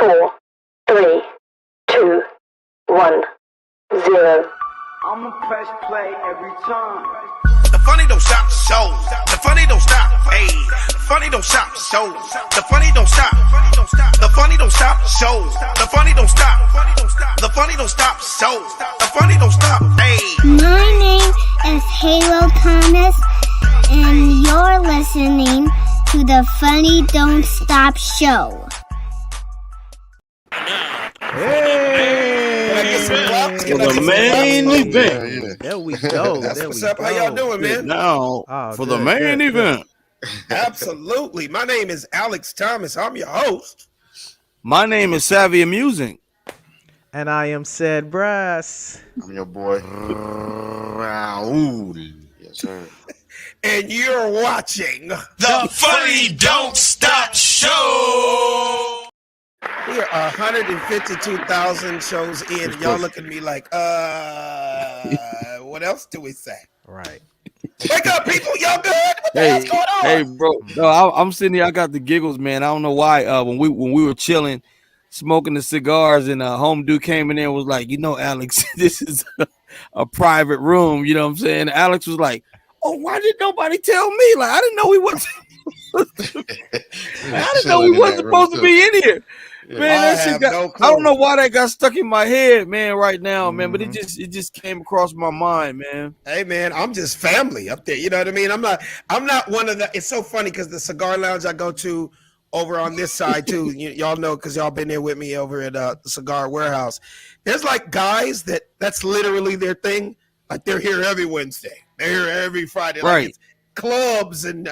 4, 3, 2, 1, 0. I'ma press play every time. The funny don't stop the show. The funny don't stop. Hey, the funny don't stop the show. The funny don't stop. The funny don't stop the show. The funny don't stop. The funny don't stop the show. The funny don't stop. Hey. My name is Halo Thomas, and you're listening to the Funny Don't Stop Show. For the main event. Yeah. There we go. That's what's up. How y'all doing, man? Now, for the main event. Absolutely. My name is Alex Thomas. I'm your host. My name is Savvy Amusing. And I am Said Brass. I'm your boy, Raul. Yes, sir. And you're watching The Funny Don't Stop Show. We are 152,000 shows in. And y'all look at me like, what else do we say? Right. Wake up, people. Y'all good? What the hell's going on? Hey, bro. No, I'm sitting here. I got the giggles, man. I don't know why. When we were chilling, smoking the cigars, and home dude came in there and was like, Alex, this is a private room. You know what I'm saying? Alex was like, oh, why did nobody tell me? Like, I didn't know we wasn't. I didn't know we wasn't supposed to be in here. Yeah. Man, that shit I don't know why that got stuck in my head, man, right now, man. But it just came across my mind, man. Hey, man, I'm just family up there. You know what I mean? I'm not one of the. It's so funny because the cigar lounge I go to over on this side too. Y'all know because y'all been there with me over at the Cigar Warehouse. There's like guys that's literally their thing. Like they're here every Wednesday. They're here every Friday. Like right. It's clubs and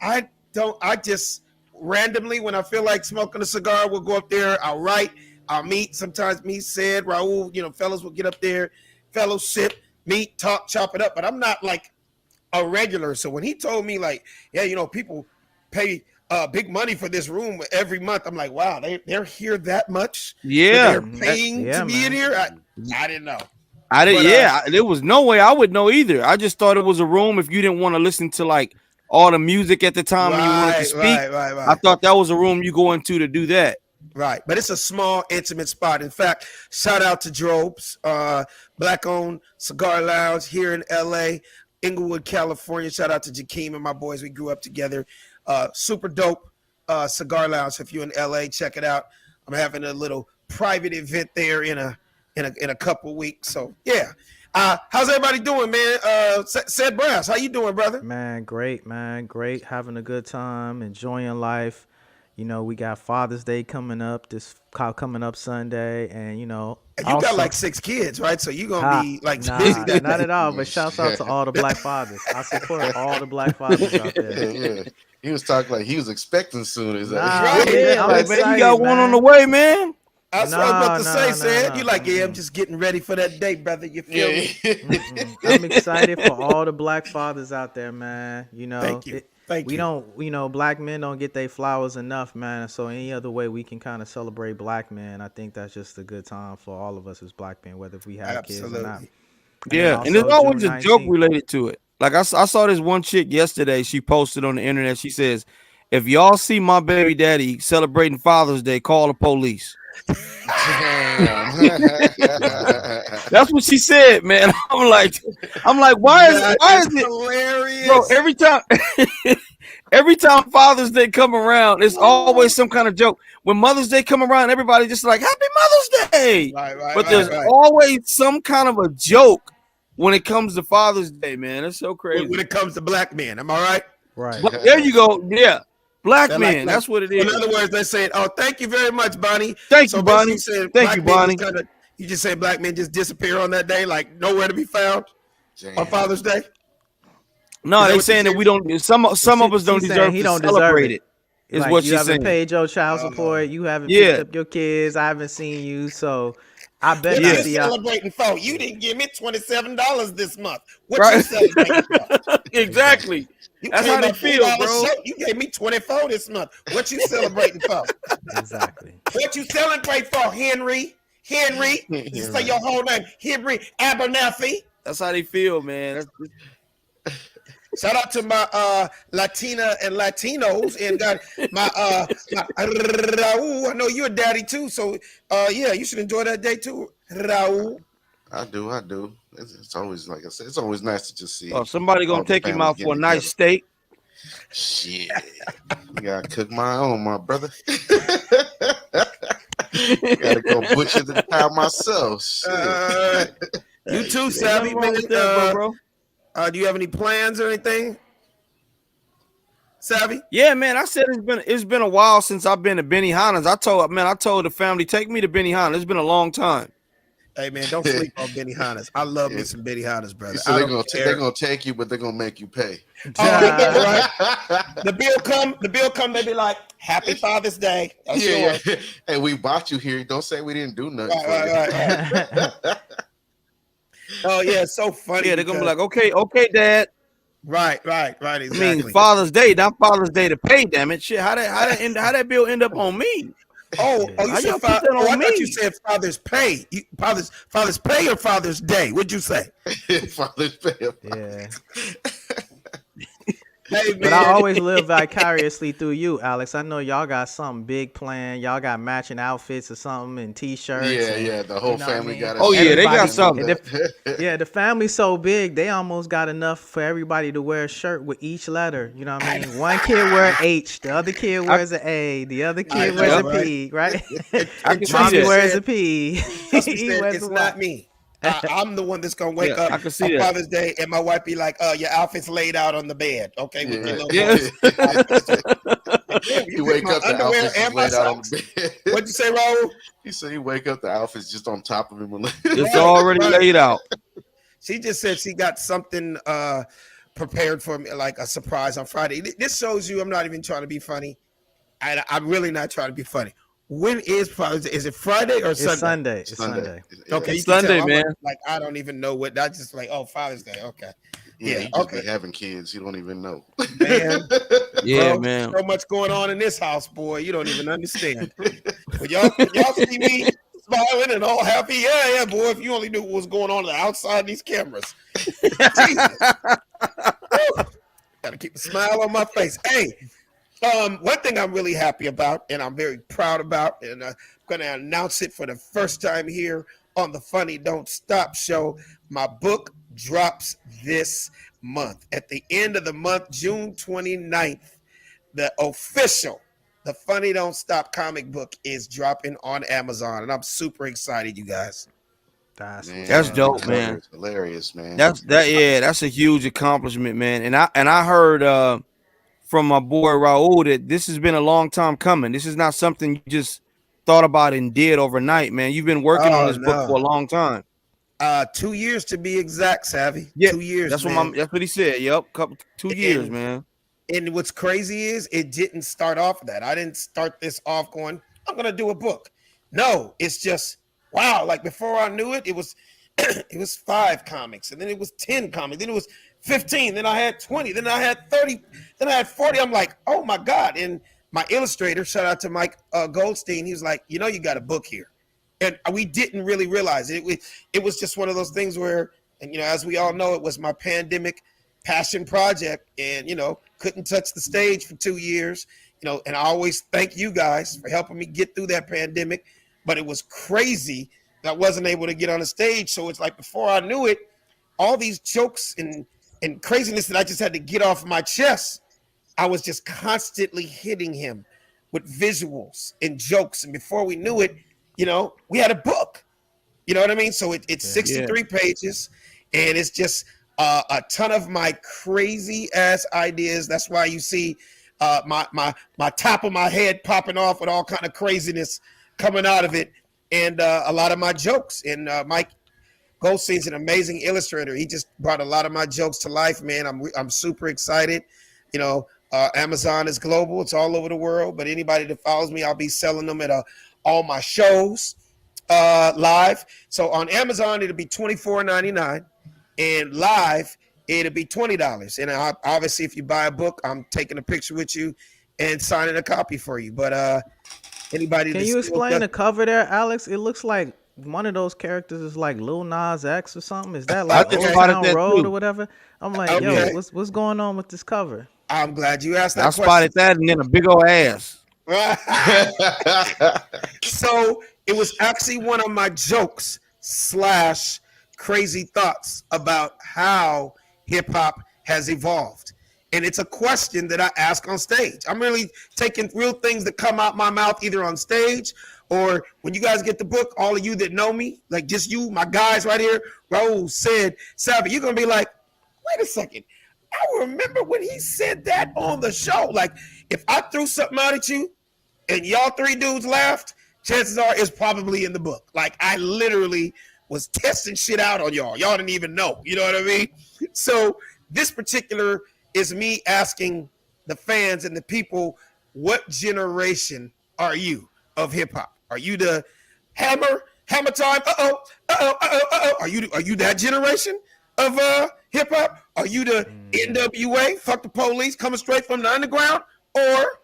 I just randomly when I feel like smoking a cigar, we'll go up there. I'll write. I'll meet. Sometimes me, Sid, Raul, fellas will get up there, fellowship, meet, talk, chop it up. But I'm not like a regular. So when he told me like, yeah, people pay big money for this room every month, I'm like, wow, they're here that much. Yeah, they're paying to be in here. I didn't know. There was no way I would know either. I just thought it was a room if you didn't want to listen to like all the music at the time and you wanted to speak. Right. I thought that was a room you go into to do that. Right, but it's a small, intimate spot. In fact, shout out to Drobes, Black-owned cigar lounge here in L.A., Inglewood, California. Shout out to Jakeem and my boys. We grew up together. Super dope cigar lounge. If you're in L.A., check it out. I'm having a little private event there in a couple weeks. So yeah, how's everybody doing, man? Said Brass, how you doing, brother? Man, great, great. Having a good time, enjoying life. We got Father's Day coming up Sunday, and you got like 6 kids, right? So you're gonna be like busy. Not at all. But shouts out to all the black fathers. I support all the black fathers out there. Yeah. He was talking like he was expecting soon. Is that right? Yeah, I'm excited, you got one on the way, man. That's what I was about to say, Sad. You like, I'm just getting ready for that day, brother. You feel me? I'm excited for all the black fathers out there, man. Thank you. We don't, black men don't get their flowers enough, man. So any other way we can kind of celebrate black men, I think that's just a good time for all of us as black men, whether if we have kids or not. Yeah, and there's always a joke related to it. Like I saw this one chick yesterday. She posted on the internet. She says, "If y'all see my baby daddy celebrating Father's Day, call the police." That's what she said, man. I'm like, why is it hilarious, bro? Every time Father's Day come around, it's always some kind of joke. When Mother's Day come around, everybody just like Happy Mother's Day, but there's always some kind of a joke when it comes to Father's Day, man. It's so crazy. When it comes to black men, am I right? Right. But there you go. Yeah. Black men, that's what it is. In other words, they say, "Oh, thank you very much, Bonnie." Thank you, Bonnie. Thank you, Bonnie. You just say black men just disappear on that day, like nowhere to be found on Father's Day. No, they're saying that we don't. Some of us don't deserve to celebrate it. Is like what she's saying. You haven't paid your child support. You haven't picked up your kids. I haven't seen you, so I bet what you celebrating for? You didn't give me $27 this month. What you celebrating for? Exactly. That's how they feel, bro. You gave me 24 this month. What you celebrating for? Exactly. What you celebrate for, Henry? Just say your whole name, Henry Abernathy. That's how they feel, man. Shout out to my Latina and Latinos, and got my Raul. I know you're a daddy too, so yeah, you should enjoy that day too, Raul. I do. It's always, like I said, it's always nice to just see. Oh, somebody all gonna the take him families out for a getting nice together. steak. Shit, you gotta cook my own, my brother. Gotta go butcher the cow myself. Shit. You too, Ain't Savvy. nothing wrong with that, bro. Do you have any plans or anything, Savvy? Yeah, man. I said it's been a while since I've been to Benihana's. I told the family, take me to Benihana. It's been a long time. Hey man, don't sleep on Benihana's. I love me some Benihana's, brother. So I they're don't care. they're gonna take you, but they're gonna make you pay. Right? The bill come. They be like, "Happy Father's Day." That's yours. Yeah. Hey, we bought you here. Don't say we didn't do nothing. Right. Oh yeah, it's so funny. Yeah, they're gonna be because- like, okay, Dad. right, exactly. I mean, Father's Day, not Father's Day to pay. Damn it, shit. How that bill end up on me? you How said y'all put that I on thought me? you said Father's Pay. Father's Pay or Father's Day? What'd you say? Father's Day. Yeah. Hey man, But I always live vicariously through you, Alex. I know y'all got something big planned. Y'all got matching outfits or something and T-shirts. and- Yeah. The whole you know what I family mean? got. Oh, yeah, they got Everybody- something. and yeah, the family's so big, they almost got enough for everybody to wear a shirt with each letter. You know what I mean? One kid wear an H, the other kid wears an A, the other kid know, wears a right? P, right? I can see Mommy that. wears a P. Trust me, He Stan, wears it's a not Y. me. I'm the one that's gonna wake Yeah, up I can see on that. Father's Day, and my wife be like, "Your outfit's laid out on the bed, okay?" With your little Yes. You wake up, the underwear outfit's and just my laid out on socks. the bed. What'd you say, Raul? He said he wake up, the outfit's just on top of him. It's already Right. laid out. She just said she got something prepared for me, like a surprise on Friday. This shows you I'm not even trying to be funny. I'm really not trying to be funny. When is Father's Day? Is it Friday or It's Sunday? Sunday. It's Sunday. Okay, It's you can tell Sunday, I'm man. Like I don't even know what. I just like, oh, Father's Day. Okay, Yeah, Yeah, he just okay. be having kids. You don't even know. man. Yeah, Bro, man. So much going on in this house, boy. You don't even understand. But y'all see me smiling and all happy. Yeah, boy. If you only knew what was going on outside these cameras. Jesus. Woo. Gotta keep a smile on my face. Hey, one thing I'm really happy about and I'm very proud about, and I'm gonna announce it for the first time here on the Funny Don't Stop show. My book drops this month. At the end of the month, June 29th, the Funny Don't Stop comic book is dropping on Amazon, and I'm super excited, you guys. That's dope, man. Hilarious, man. That's a huge accomplishment, man. And I heard from my boy Raul that this has been a long time coming. This is not something you just thought about and did overnight, man. You've been working on this book for a long time. 2 years to be exact, Savvy. Yeah, 2 years. That's man. that's what he said. Yep, 2 years, man. And what's crazy is it didn't start off that. I didn't start this off going, I'm gonna do a book. No, it's just wow. Like before I knew it, it was it was 5 comics, and then it was 10 comics, then it was 15, then I had 20, then I had 30, then I had 40. I'm like, oh my God. And my illustrator, shout out to Mike Goldstein, he was like, you got a book here. And we didn't really realize it. It was just one of those things where, and as we all know, it was my pandemic passion project, and couldn't touch the stage for 2 years, and I always thank you guys for helping me get through that pandemic. But it was crazy that I wasn't able to get on the stage. So it's like before I knew it, all these jokes and craziness that I just had to get off my chest, I was just constantly hitting him with visuals and jokes. And before we knew it, we had a book. You know what I mean? So it's 63 pages, and it's just a ton of my crazy ass ideas. That's why you see my top of my head popping off with all kind of craziness coming out of it, and a lot of my jokes. And Mike Goldstein's an amazing illustrator. He just brought a lot of my jokes to life, man. I'm super excited. Amazon is global; it's all over the world. But anybody that follows me, I'll be selling them at all my shows live. So on Amazon, it'll be $24.99, and live it'll be $20. And obviously, if you buy a book, I'm taking a picture with you and signing a copy for you. But anybody, Can you explain the cover there, Alex? It looks like one of those characters is like Lil Nas X or something? Is that I like just Old spotted Town that Road too. or whatever? I'm like, Okay. yo, what's going on with this cover? I'm glad you asked I that spotted that and then a big old ass. question. So it was actually one of my jokes / crazy thoughts about how hip hop has evolved. And it's a question that I ask on stage. I'm really taking real things that come out my mouth either on stage or when you guys get the book, all of you that know me, like just you, my guys right here, Raul said, Savvy, you're going to be like, wait a second. I remember when he said that on the show. Like if I threw something out at you and y'all three dudes laughed, chances are it's probably in the book. Like I literally was testing shit out on y'all. Y'all didn't even know. You know what I mean? So this particular is me asking the fans and the people, what generation are you of hip hop? Are you the hammer time? Are you that generation of hip hop? Are you the NWA? Fuck the police, coming straight from the underground, or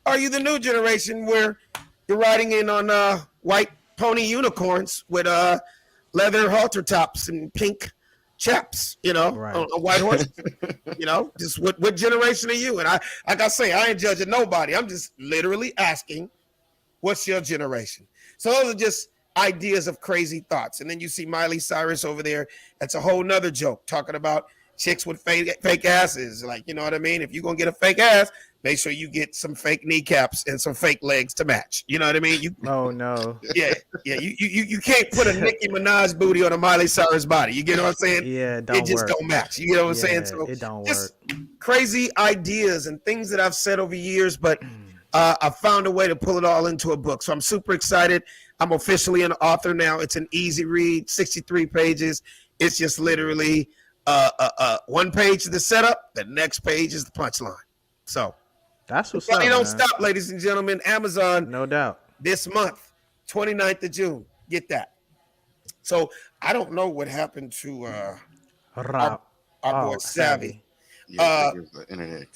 are you the new generation where you're riding in on white pony unicorns with leather halter tops and pink chaps, you know, Right. on a white horse? You know, just what generation are you? And I, like I say, I ain't judging nobody. I'm just literally asking, what's your generation? So those are just ideas of crazy thoughts. And then you see Miley Cyrus over there. That's a whole nother joke talking about chicks with fake asses. Like, you know what I mean? If you're going to get a fake ass, make sure you get some fake kneecaps and some fake legs to match. You know what I mean? Oh no. Yeah. You can't put a Nicki Minaj booty on a Miley Cyrus body. You get what I'm saying? Yeah, It don't just work. don't match. You get what I'm saying? So it don't just work. crazy ideas and things that I've said over years, but I found a way to pull it all into a book. So I'm super excited. I'm officially an author now. It's an easy read, 63 pages. It's just literally one page is the setup, the next page is the punchline. So That's what's Funny up. don't Man. stop, ladies and gentlemen. Amazon No doubt. this month, 29th of June. Get that. So I don't know what happened to Rob. our boy Oh, Savvy. Yeah, it was the internet.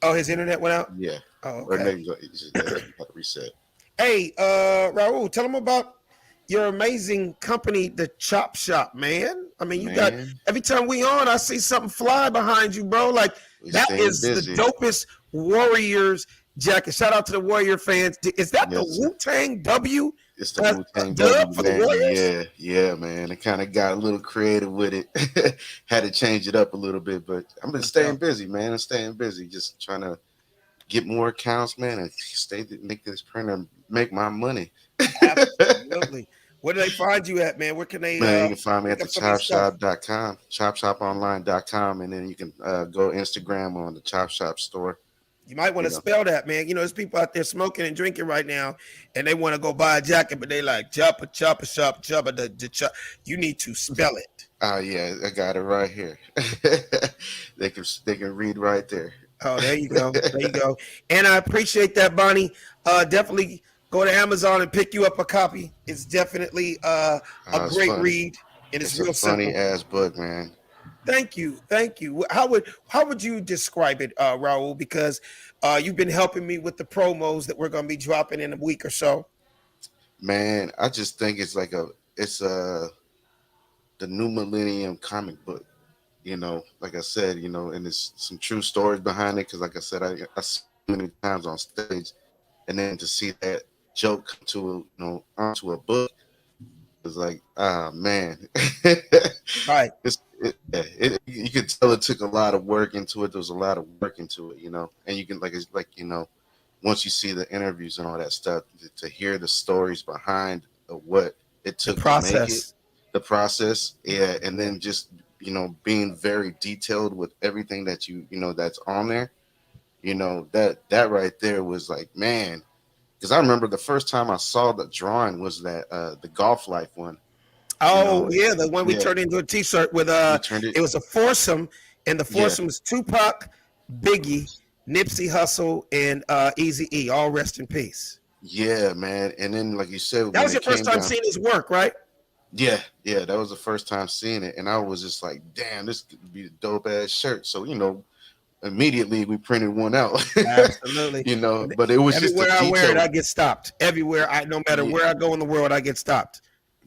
Oh, his internet went out? Yeah. Oh, Or okay. maybe it's just had to reset. Hey, Raul, tell them about your amazing company, the Chop Shop, man. I mean, you got Man. every time we on, I see something fly behind you, bro. Like We that staying is busy. the dopest Warriors jacket. Shout out to the Warrior fans. Is that Yes, the sir. Wu-Tang W? It's the That's Wu-Tang a dub W, for the man. Warriors? Yeah, man. It kind of got a little creative with it. Had to change it up a little bit, but I've been staying busy, man. I'm staying busy, just trying to get more accounts, man, and make this printer make my money. Absolutely. Where do they find you at, man? Where can they? Man, you can find me at pick the up some of your stuff? chopshop.com, chopshoponline.com, and then you can go Instagram on the Chop Shop store. You might want to You know. spell that, man. You know, there's people out there smoking and drinking right now, and they want to go buy a jacket, but they like chopper, shop, chopper, the chop. You need to spell it. Oh yeah, I got it right here. they can read right there. Oh, there you go. There you go. And I appreciate that, Bonnie. Definitely go to Amazon and pick you up a copy. It's definitely a it's great funny. read, and it's It's real a funny simple. ass book, man. Thank you. How would you describe it, Raul? Because you've been helping me with the promos that we're going to be dropping in a week or so. Man, I just think it's like the new millennium comic book. You know, like I said, you know, and there's some true stories behind it. Because, like I said, I see many times on stage, and then to see that joke come to onto a book is like, man. Right. You could tell it took a lot of work into it. There was a lot of work into it, you know, and you can once you see the interviews and all that stuff, to hear the stories behind what it took to make it, the process, yeah, and then just being very detailed with everything that that's on there, that right there was like, man, because I remember the first time I saw the drawing was that the Golf Life one. Oh, yeah, the one we turned into a T-shirt with it was a foursome, and the foursome was Tupac, Biggie, Nipsey Hussle, and Eazy-E. All rest in peace. Yeah, man. And then, like you said, that was your first time seeing his work, right? Yeah, that was the first time seeing it, and I was just like, damn, this could be a dope ass shirt. So immediately we printed one out. Absolutely. But it was everywhere just I wear it, I get stopped. Everywhere, no matter where I go in the world, I get stopped.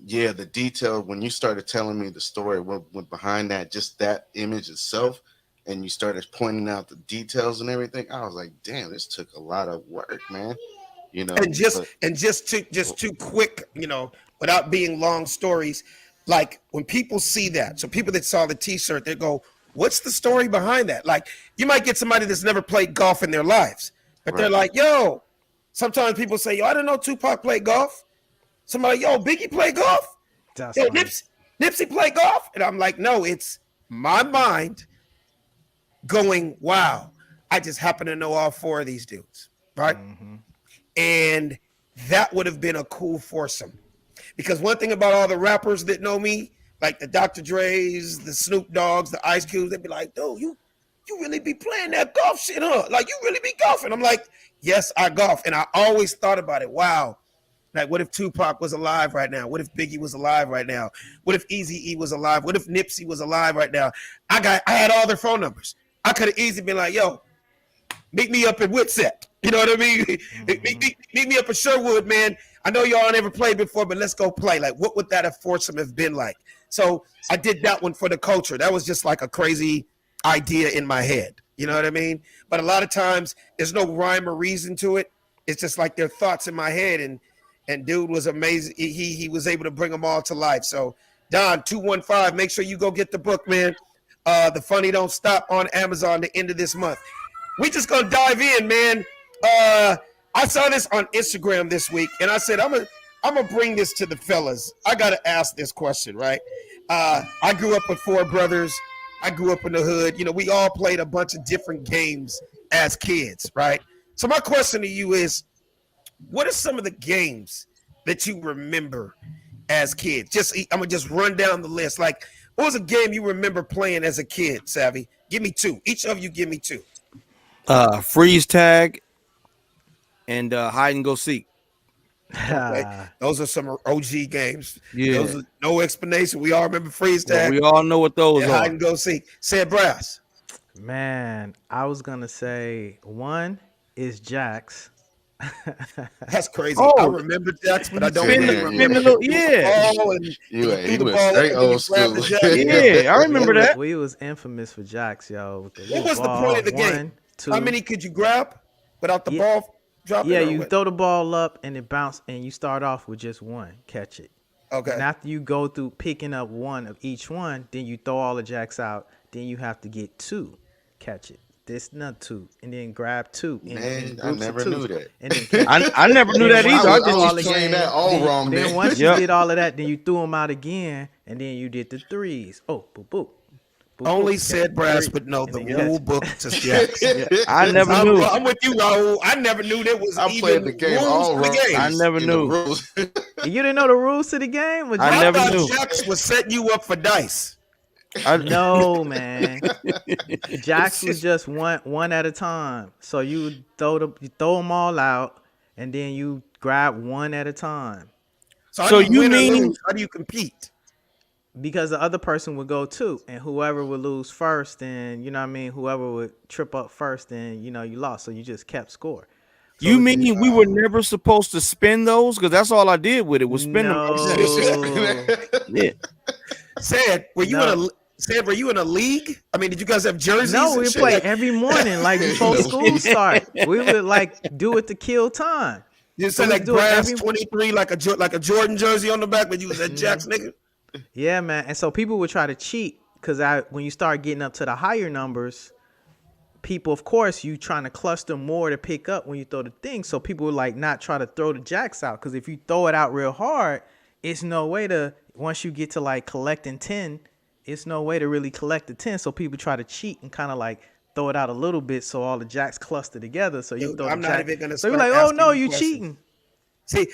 yeah, the detail when you started telling me the story, what went behind that, just that image itself, and you started pointing out the details and everything, I was like, damn, this took a lot of work, man. You know, And just but and just too quick, without being long stories. Like when people see that, so people that saw the T-shirt, they go, "What's the story behind that?" Like you might get somebody that's never played golf in their lives, but they're Right. like, "Yo." Sometimes people say, "Yo, I didn't know Tupac played golf." Somebody, "Yo, Biggie played golf." That's Yo, funny. Nipsey played golf, and I'm like, "No, it's my mind going, wow, I just happen to know all four of these dudes, right?" And that would have been a cool foursome. Because one thing about all the rappers that know me, like the Dr. Dre's, the Snoop Dogg's, the Ice Cubes, they'd be like, "Dude, you really be playing that golf shit, huh? Like you really be golfing." I'm like, "Yes, I golf." And I always thought about it. Wow. Like, what if Tupac was alive right now? What if Biggie was alive right now? What if Eazy-E was alive? What if Nipsey was alive right now? I had all their phone numbers. I could have easily been like, "Yo, meet me up at Witset." You know what I mean? Meet me up at Sherwood, man. I know y'all never played before, but let's go play. Like, what would that have foursome have been like? So I did that one for the culture. That was just like a crazy idea in my head. You know what I mean? But a lot of times there's no rhyme or reason to it. It's just like their thoughts in my head. And dude was amazing. He was able to bring them all to life. So Don 215, make sure you go get the book, man. The Funny Don't Stop on Amazon the end of this month. We just gonna dive in, man. I saw this on Instagram this week, and I said, I'm gonna bring this to the fellas. I gotta ask this question, right? I grew up with four brothers. I grew up in the hood. We all played a bunch of different games as kids, right? So my question to you is, what are some of the games that you remember as kids? I'm gonna just run down the list. Like, what was a game you remember playing as a kid, Savvy? Give me two. Each of you give me two. Freeze tag and hide and go seek. Okay. Those are some OG games. Yeah. Those are no explanation. We all remember freeze Well, tag we all know what those and are. hide and go seek. Said Brass. Man, I was gonna say one is Jax. That's crazy. Oh. I remember Jax, but I don't Spin really the- remember. spin the little- You threw yeah. the ball and You you went threw the ball straight and then you old grabbed the school. Jax. Yeah, I remember that. We was infamous for Jax, yo. With the What little was the ball. point of the game? One, two. How many could you grab without the Yeah. ball dropping? Yeah, or you what? throw the ball up and it bounce, and you start off with just one. Catch it. Okay. And after you go through picking up one of each one, then you throw all the jacks out. Then you have to get two. Catch it. This not two, and then grab two. In Man, I groups of never twos, knew that. And then catch it. I never knew that Then either. once I you just do I was playing that all then, wrong, then man. once Yep. you did all of that, then you threw them out again, and then you did the threes. Oh, boop boop. Boop, Only boop. said Brass Three. would know And the then catch rule it. book to Jax. I never knew. I'm with you, Raul. I never knew there was I even played the game rules all to the wrong. game. I never in the knew. rules. You didn't know the rules to the game? Was I Jax- never thought knew. Jax was setting you up for dice. No, man. Jacks was just one at a time. So you throw them all out, and then you grab one at a time. So, how So do you win or mean- lose? How do you compete? Because the other person would go two, and whoever would lose first, then whoever would trip up first, then you lost. So you just kept score. So You it- mean we were never supposed to spin those? Because that's all I did with it was spin No. them. Yeah. Said, were you in a league? I mean, did you guys have jerseys? No, and we shit? play Like, every morning, like before school start. We would do it to kill time. you so said we like do it Brass every- 23, like a Jordan jersey on the back, but you was at Jax, nigga. Yeah, man. And so people would try to cheat because when you start getting up to the higher numbers, people, of course, you trying to cluster more to pick up when you throw the thing. So people would not try to throw the jacks out because if you throw it out real hard, it's no way to, once you get to collecting 10, it's no way to really collect the 10. So people try to cheat and kind of throw it out a little bit so all the jacks cluster together. So you Dude, throw I'm the not jack. even gonna So you're start like, oh asking no, you you questions. cheating.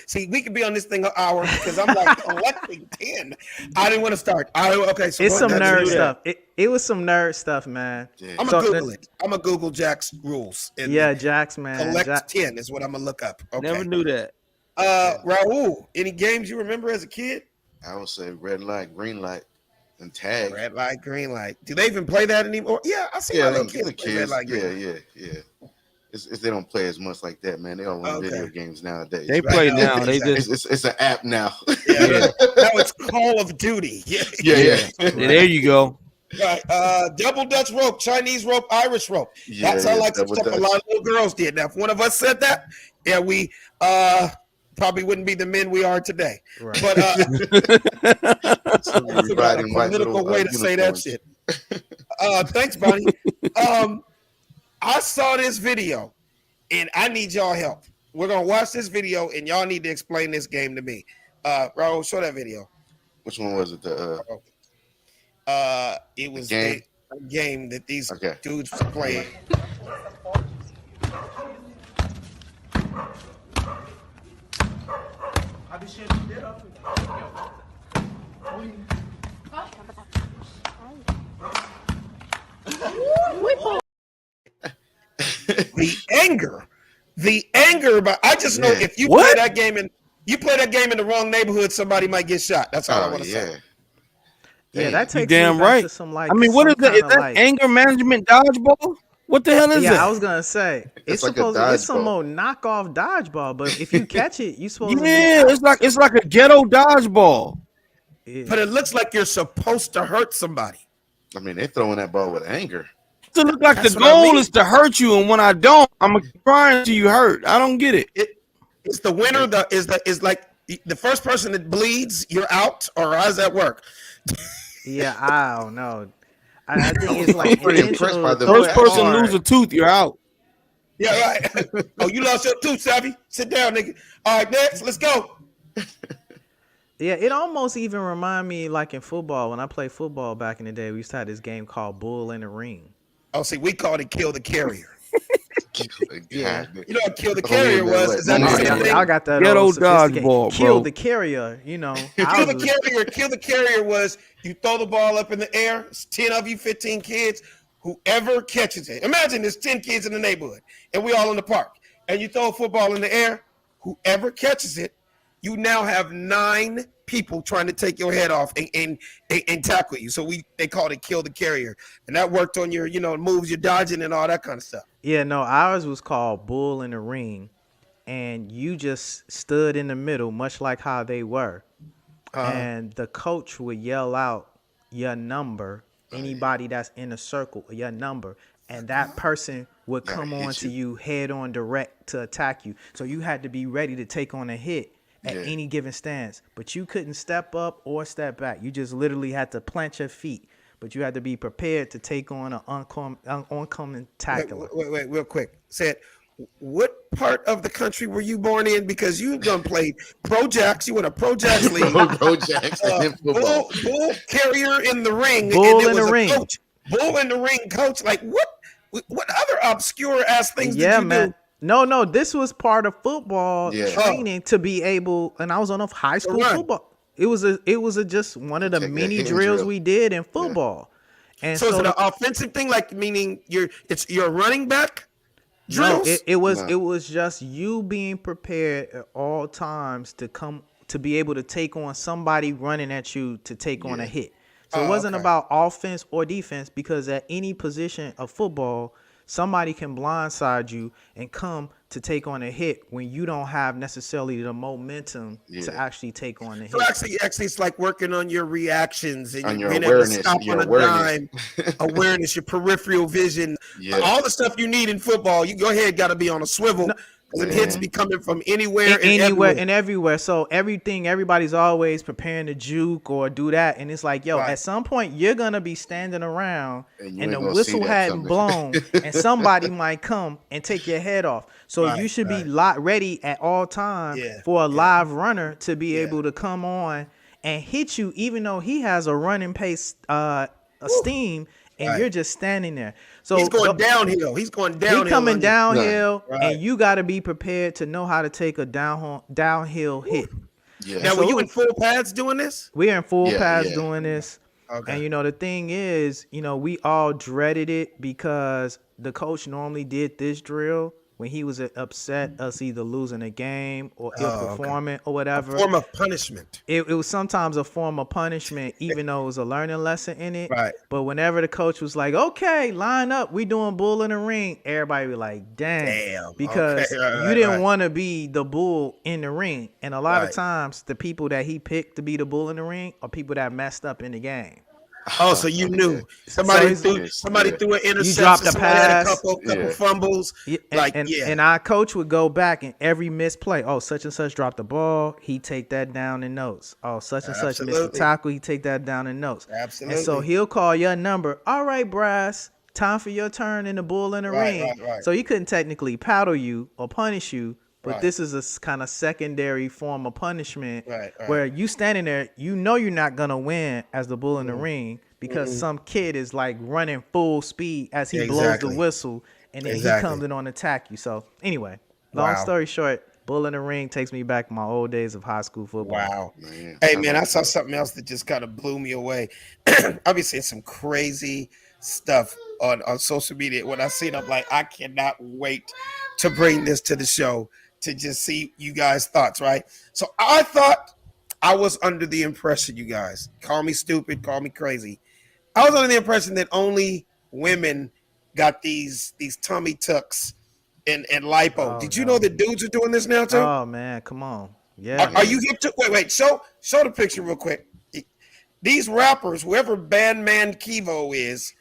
See, we could be on this thing an hour because I'm like collecting 10. I didn't want to start. Okay, so It's some that's nerd it. stuff. It was some nerd stuff, man. Yeah. I'm So gonna Google it. I'm gonna Google Jack's rules. And Yeah, Jacks, man. collect Jack- 10 is what I'm gonna look up. Okay. Never knew that. Raul, any games you remember as a kid? I would say red light, green light, and tag. Red light, green light. Do they even play that anymore? Yeah, I see Yeah, a lot like of kids the play red kids. light, green Yeah, light. yeah, yeah. they don't play as much like that, man. They all run video games nowadays. They right? play Right. now. They Exactly. just It's an app now. Yeah. Now it's Call of Duty. Yeah. yeah. there you go. Right. Double Dutch rope, Chinese rope, Irish rope. Yeah, That sounds like some double stuff a Dutch. lot of little girls did. Now, if one of us said that, yeah, we probably wouldn't be the men we are today. Right. But So I we figured out a riding white political little, way to say that unicorns. shit. Thanks, Bonnie. I saw this video, and I need y'all help. We're gonna watch this video, and y'all need to explain this game to me. Raul, show that video. Which one was it? It was game? a game that these Okay. dudes were playing. The anger, but I just know Yeah. if you What? play that game in the wrong neighborhood, somebody might get shot. That's all I Oh want to say. yeah. Yeah, that You takes damn me back right. to some like. I mean, what is some that? Is kinda that like, anger management dodgeball? What the hell is Yeah, that? I was gonna say it's like a supposed to, it's some dodgeball. more knockoff dodgeball, but if you catch it, you supposed Yeah, it's like a ghetto dodgeball. to. But it looks like you're supposed to hurt somebody. I mean, they're throwing that ball with anger. To look like That's the what I goal mean. is to hurt you, and when I don't, I'm trying to you hurt. I don't get it. It's the winner. Is like the first person that bleeds, you're out, or how does that work? Yeah, I don't know. I think it's like pretty impressed intentional by to the throw First it person hard. lose a tooth, you're out. Yeah, right. Oh, you lost your tooth, Savvy. Sit down, nigga. All right, next, let's go. Yeah, it almost even remind me like in football. When I played football back in the day, we used to have this game called Bull in the Ring. Oh, see, we called it kill the carrier. Yeah. You know what kill the Oh, carrier yeah, was? like- Is that the Oh, same yeah. thing? I got that Ghetto old sophisticated- dodgeball, Kill bro. the carrier, you know. Kill the carrier was you throw the ball up in the air. It's 10 of you, 15 kids. Whoever catches it. Imagine there's 10 kids in the neighborhood and we all in the park. And you throw a football in the air. Whoever catches it, you now have 9 people trying to take your head off and tackle you. So they called it kill the carrier. And that worked on your, moves you're dodging and all that kind of stuff. Yeah, no, ours was called Bull in the Ring, and you just stood in the middle, much like how they were. And the coach would yell out your number, anybody that's in a circle, your number, and that person would come hit on to you head on direct to attack you. So you had to be ready to take on a hit at Yeah. any given stance, but you couldn't step up or step back. You just literally had to plant your feet, but you had to be prepared to take on an oncoming tackler. Wait, real quick. Said, what part of the country were you born in? Because you done played Pro Jacks. You went to Pro Jacks League. Bro Jackson in football. Bull carrier in the ring. Bull and there in the was a ring. Coach, bull in the ring coach. Like, what other obscure ass things Yeah, did you man. do? No, this was part of football Yeah. training to be able, and I was on a high school run. football. It was just one of the Take a many hand drills drill. we did in football. And So is so it an offensive thing? Like, meaning you're running back no, drills? it was No. just you being prepared at all times to be able to take on somebody running at you to take on a hit. So it wasn't okay. about offense or defense, because at any position of football, somebody can blindside you and come to take on a hit when you don't have necessarily the momentum to Yeah. actually take on the hit. So actually, it's like working on your reactions and On your being able to awareness, stop your on a awareness. dime, awareness, your peripheral vision, Yeah. all the stuff you need in football. You go ahead, got to be on a swivel because the hits be coming from anywhere, and Anywhere everywhere. and everywhere. So everybody's always preparing to juke or do that, and it's like, yo, Right. at some point you're gonna be standing around And you and the ain't gonna see whistle that hadn't coming. blown, and somebody might come and take your head off. So you should be ready at all times Yeah, for a live runner to be able to come on and hit you, even though he has a running pace, a steam, and you're just standing there. So He's going downhill. He's going downhill. he coming on you. downhill, Right. and you got to be prepared to know how to take a downhill hit. Yeah. Now, So were you it in full pads doing this? We're in full Yeah, pads yeah. doing this. Okay. And the thing is, we all dreaded it because the coach normally did this drill when he was upset us either losing a game or ill Oh, okay. performing or A whatever. form of punishment. It was sometimes a form of punishment, even though it was a learning lesson in it. Right. But whenever the coach was like, okay, line up, we doing bull in the ring, everybody be like, damn. Because you didn't want to be the bull in the ring. And a lot of Right. times, the people that he picked to be the bull in the ring are people that messed up in the game. Oh, so you knew somebody threw an interception, dropped a somebody had a pass. couple fumbles. And our coach would go back and every missed play. Oh, such and such dropped the ball. He take that down in notes. Oh, such and such missed the tackle. He take that down in notes. Absolutely. And so he'll call your number. All right, Brass, time for your turn in the bull in the ring. Right. So he couldn't technically paddle you or punish you. But Right. this is a kind of secondary form of punishment Right. where you standing there, you know you're not going to win as the bull in the ring because some kid is like running full speed as he blows Exactly. the whistle and then Exactly. he comes in on attack you. So anyway, long Wow. story short, bull in the ring takes me back to my old days of high school football. Wow. Man, Hey, man, I saw something else that just kind of blew me away. I've been seeing some crazy stuff on social media. When I see it, I'm like, I cannot wait to bring this to the show to just see you guys' thoughts, right? So I thought I was under the impression, you guys, call me stupid, call me crazy. I was under the impression that only women got these tummy tucks and lipo. Oh, Did you no. know that dudes are doing this now too? Oh man, come on. Yeah. Are you hip to? Wait. Show the picture real quick. These rappers, whoever Bandman Kivo is,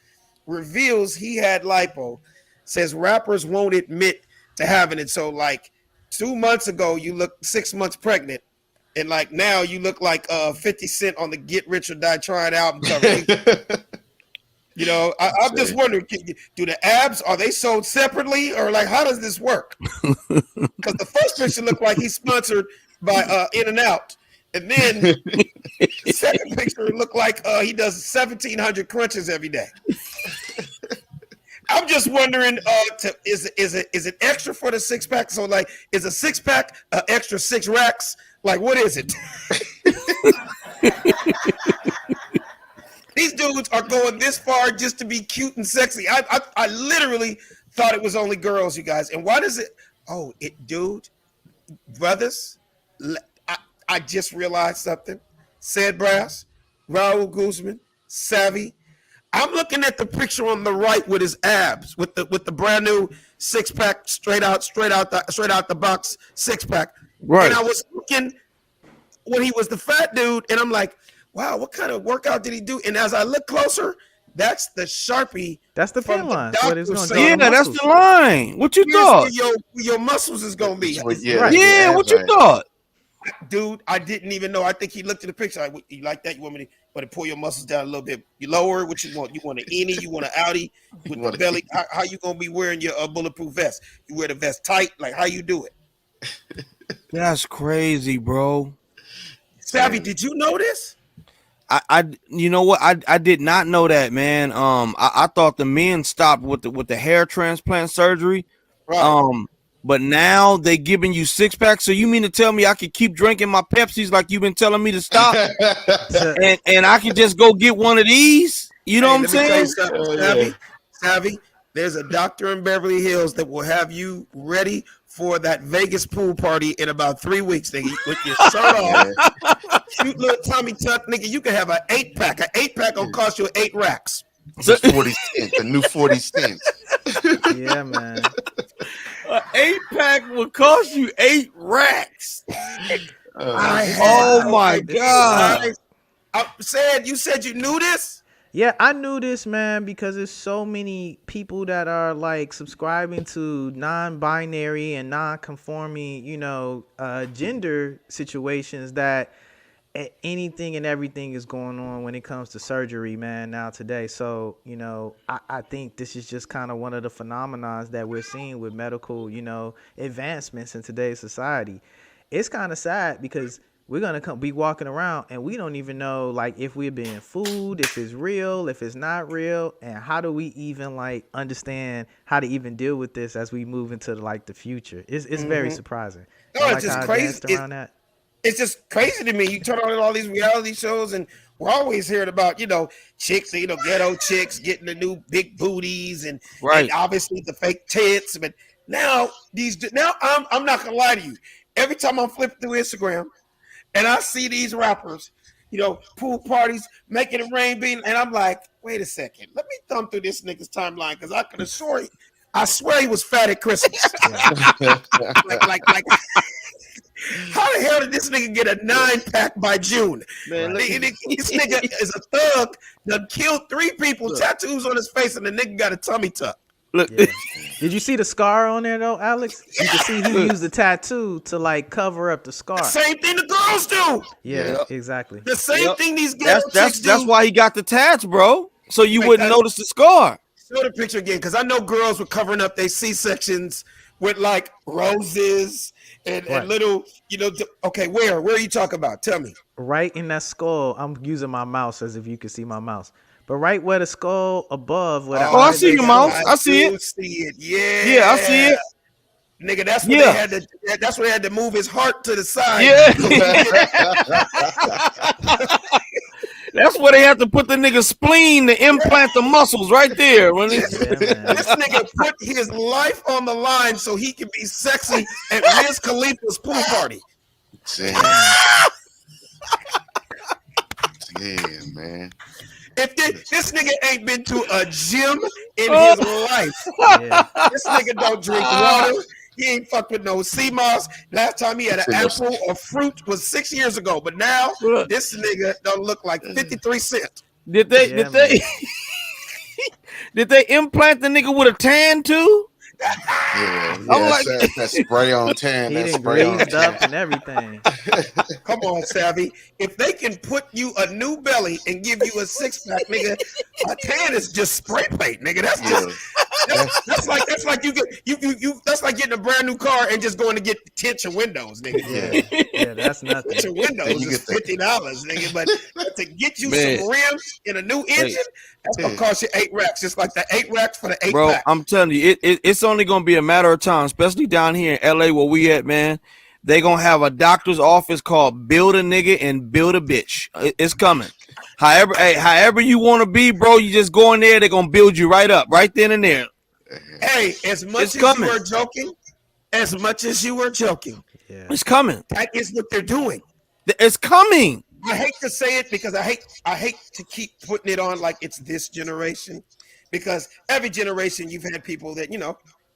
reveals he had lipo. Says rappers won't admit to having it. So like 2 months ago, you looked 6 months pregnant, and like now you look like 50 Cent on the Get Rich or Die Trying album cover. You know, I'm just wondering, do the abs, are they sold separately, or like how does this work? Because the first picture looked like he's sponsored by In-N-Out. And then the second picture looked like he does 1,700 crunches every day. I'm just wondering, is it extra for the six pack? So like, is a six pack extra 6 racks? Like, what is it? These dudes are going this far just to be cute and sexy. I literally thought it was only girls, you guys. And why does it? Oh, dude, brothers. I just realized something. Said Brass, Raul Guzman, Savvy. I'm looking at the picture on the right with his abs, with the brand new 6-pack, straight out the box 6-pack. Right. And I was looking when he was the fat dude, and I'm like, wow, what kind of workout did he do? And as I look closer, that's the Sharpie. That's the from pin the line. That's what it's doctor gonna saying. do. Yeah, that's the line. What you Here's thought? where your muscles is gonna be. Yeah, what you thought? Dude, I didn't even know. I think he looked at the picture. Like, you like that? You want me to pull your muscles down a little bit? You lower. What you want? You want an innie? You want an outie with the belly? How you gonna be wearing your bulletproof vest? You wear the vest tight? Like how you do it? That's crazy, bro. Savvy, did you know this? I you know what? I did not know that, man. I thought the men stopped with the hair transplant surgery. Right. But now they giving you 6-packs. So you mean to tell me I could keep drinking my Pepsis like you've been telling me to stop, and I can just go get one of these? You know what I'm saying? Savvy, there's a doctor in Beverly Hills that will have you ready for that Vegas pool party in about 3 weeks, nigga. With your shirt off, cute little Tommy tuck, nigga. You can have an 8-pack. An 8-pack gonna cost you 8 racks. The 40 cents, the new 40 cents. Yeah, man. An 8-pack will cost you 8 racks. Oh my God! You said you knew this? Yeah, I knew this, man, because there's so many people that are like subscribing to non-binary and non-conforming, gender situations that anything and everything is going on when it comes to surgery, man, now today. So, I think this is just kind of one of the phenomena that we're seeing with medical, advancements in today's society. It's kind of sad because we're going to be walking around and we don't even know, like, if we're being fooled, if it's real, if it's not real, and how do we even, like, understand how to even deal with this as we move into, like, the future. It's very surprising. No, it's just crazy. It's just crazy to me. You turn on all these reality shows and we're always hearing about, chicks, ghetto chicks getting the new big booties and obviously the fake tits. But now I'm not gonna lie to you. Every time I'm flipping through Instagram and I see these rappers, pool parties, making it rain, being, and I'm like, wait a second, let me thumb through this nigga's timeline because I swear he was fat at Christmas. like how the hell did this nigga get a 9-pack by June? Man, this nigga is a thug that killed 3 people, tattoos on his face, and the nigga got a tummy tuck. Look, did you see the scar on there though, Alex? You can see he used the tattoo to like cover up the scar. Same thing the girls do. Yeah, exactly. The same thing these girls do. That's why he got the tats, bro. So you wouldn't notice the scar. Show the picture again, because I know girls were covering up their C-sections with like roses and little, okay, where are you talking about? Tell me. Right in that skull. I'm using my mouse as if you could see my mouse. But right where the skull above. I see your mouse. I see it. Yeah, I see it. Nigga, that's when they had to. That's when they had to move his heart to the side. Yeah. That's where they have to put the nigga spleen to implant the muscles right there. This nigga put his life on the line so he can be sexy at Wiz Khalifa's pool party. Yeah, man. If this nigga ain't been to a gym in his life, this nigga don't drink water. He ain't fucked with no sea moss. Last time he had an apple or fruit was 6 years ago. But now this nigga don't look like 53 Cent. Did they implant the nigga with a tan too? I'm like that spray on tan. He done greased up and everything. Come on, Savvy. If they can put you a new belly and give you a 6-pack, nigga, a tan is just spray paint, nigga. That's just that's like that's like getting a brand new car and just going to get tinted windows, nigga. Yeah, that's nothing. Tinted windows is $50, nigga. But to get you some rims in a new engine, that's gonna cost you 8 racks, just like the 8 racks for the 8 Bro, pack. I'm telling you, it's only gonna be a matter of time, especially down here in LA where we at, man. They gonna have a doctor's office called Build a Nigga and Build a Bitch. It's coming. However you want to be, bro, you just go in there. They're gonna build you right up, right then and there. Hey, as much as you were joking, it's coming. That is what they're doing. It's coming. I hate to say it because I hate to keep putting it on like it's this generation, because every generation you've had people that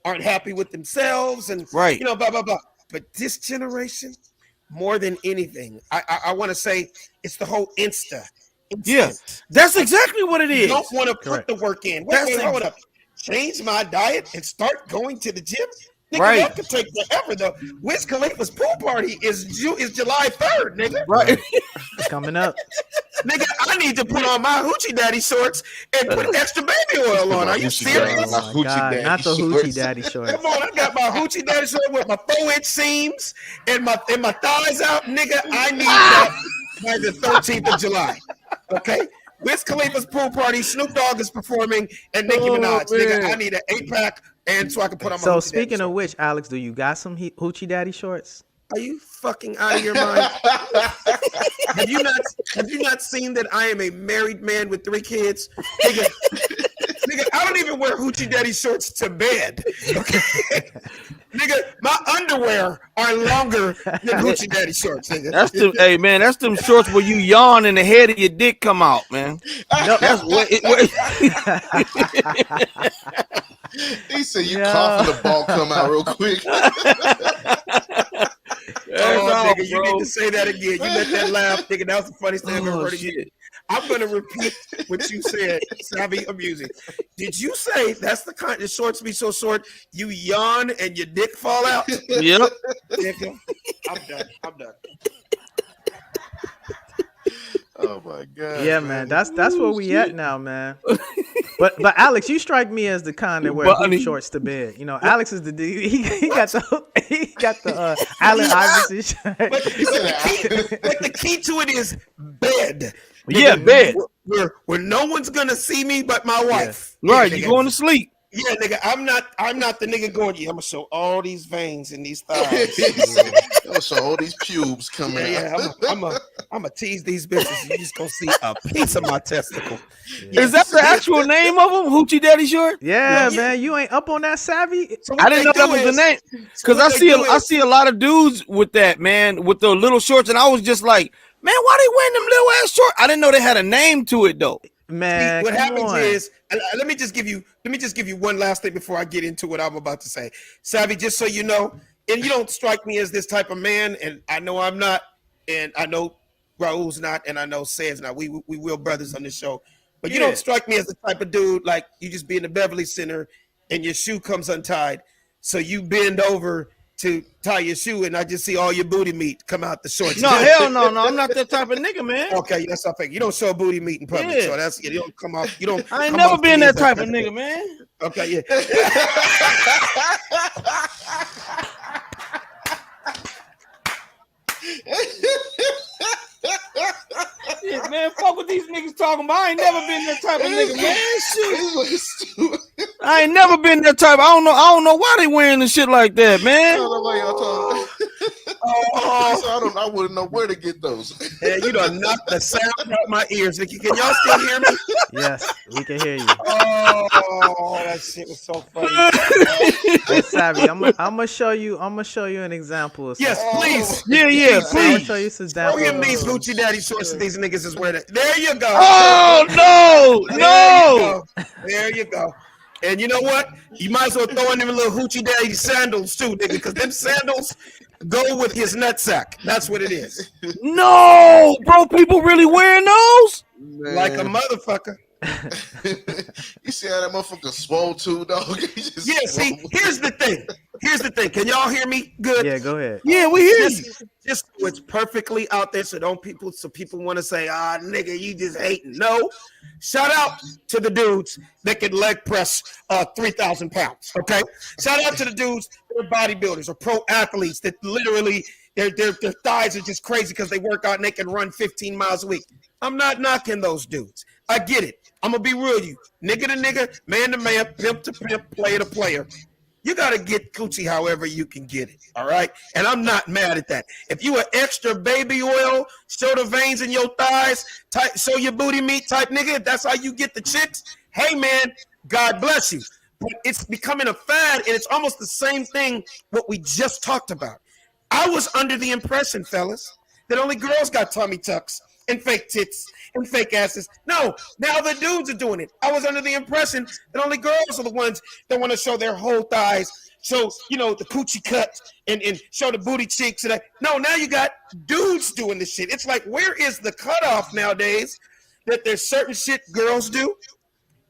aren't happy with themselves and blah blah blah. But this generation, more than anything, I want to say it's the whole instant. Yeah, that's exactly what it is. You don't want to put the work in. Hold up. Change my diet and start going to the gym. Nigga, that could take forever though. Wiz Khalifa's pool party is July 3rd, nigga. Right. It's coming up. Nigga, I need to put on my Hoochie Daddy shorts and put extra baby oil on. Are you serious? Oh my God, not the Hoochie Daddy shorts. Come on, I got my Hoochie Daddy short with my 4-inch seams and my thighs out, nigga. I need that by the 13th of July. Okay? Wiz Khalifa's pool party, Snoop Dogg is performing, and Nicki Minaj. Nigga, I need an 8-pack and so I can put on my So Hoochie speaking Daddy of which, Alex, do you got some Hoochie Daddy shorts? Are you fucking out of your mind? Have you not seen that I am a married man with 3 kids? Nigga, I don't even wear Hoochie Daddy shorts to bed. Okay? Nigga, my underwear are longer than Hoochie Daddy shorts, nigga. That's them shorts where you yawn and the head of your dick come out, man. That's what He said you cough and the ball come out real quick. Nigga, you need to say that again. You let that laugh, nigga. That was the funniest thing I've ever heard of you. I'm gonna repeat what you said, Savvy Amusing. Did you say that's the kind of shorts be so short you yawn and your dick fall out? Yep. Nigga, I'm done. Oh my God. Yeah, man. That's where we at now, man. But Alex, you strike me as the kind that wear hoop shorts to bed. Alex is the dude. He got the Allen Iverson shirt. But the key to it is bed. Yeah, bed. Where no one's gonna see me but my wife. Yeah. Right, you going to sleep. Yeah, nigga, I'm not the nigga going, yeah, I'm gonna show all these veins in these thighs. So all these pubes coming out. I'm gonna tease these bitches. You just gonna see a piece of my testicle. Is that the actual name of them? Hoochie Daddy Short? Yeah, man, you ain't up on that, Savvy. So what I didn't they know that do was the is- name. so Because what I they do I is- see a lot of dudes with that, man, with the little shorts, and I was just like, man, why they wearing them little ass shorts? I didn't know they had a name to it though. Man, what come happens on. is, and let me just give you one last thing before I get into what I'm about to say. Savvy, just so you know, and you don't strike me as this type of man, and I know I'm not, and I know Raul's not, and I know Say's not. We real brothers on this show. But you don't strike me as the type of dude like you just be in the Beverly Center and your shoe comes untied. So you bend over to tie your shoe and I just see all your booty meat come out the shorts. No, hell no, I'm not that type of nigga, man. Okay, that's what I think. You don't show booty meat in public, Yeah. so that's you don't come off. You don't. I ain't come never off been the that as type of nigga, man. Okay, yeah. Yeah, man, fuck what these niggas talking about. I ain't never been that type of nigga, man. Shit. I ain't never been that type. I don't know why they wearing the shit like that, man. I wouldn't know where to get those. Yeah, you done knocked the sound out my ears. Can y'all still hear me? Yes, we can hear you. Oh, that shit was so funny. Hey, Savvy, I'm gonna show you an example of Yes, something. please. Yeah, I'm gonna please. show you some Throw examples. him these Hoochie Daddy shorts that these niggas is wearing. There you go. Oh no, no. There you go. And you know what? You might as well throw in them little Hoochie Daddy sandals too, nigga, because them sandals go with his nutsack. That's what it is. No, bro, people really wearing those? Like a motherfucker. You see how that motherfucker swole too, dog? Yeah, see, here's the thing. Can y'all hear me good? Yeah, go ahead. Yeah, we hear you. Just so it's perfectly out there, so people want to say, nigga, you just hating. No. Shout out to the dudes that can leg press 3,000 pounds. Okay. Shout out to the dudes that are bodybuilders or pro athletes that literally their thighs are just crazy because they work out and they can run 15 miles a week. I'm not knocking those dudes. I get it. I'm gonna be real with you. Nigga to nigga, man to man, pimp to pimp, player to player. You got to get coochie however you can get it, all right? And I'm not mad at that. If you an extra baby oil, show the veins in your thighs, show your booty meat type nigga, if that's how you get the chicks, hey, man, God bless you. But it's becoming a fad, and it's almost the same thing what we just talked about. I was under the impression, fellas, that only girls got tummy tucks and fake tits and fake asses. No, now the dudes are doing it. I was under the impression that only girls are the ones that want to show their whole thighs, show, the coochie cut and show the booty cheeks. No, now you got dudes doing this shit. It's like, where is the cutoff nowadays that there's certain shit girls do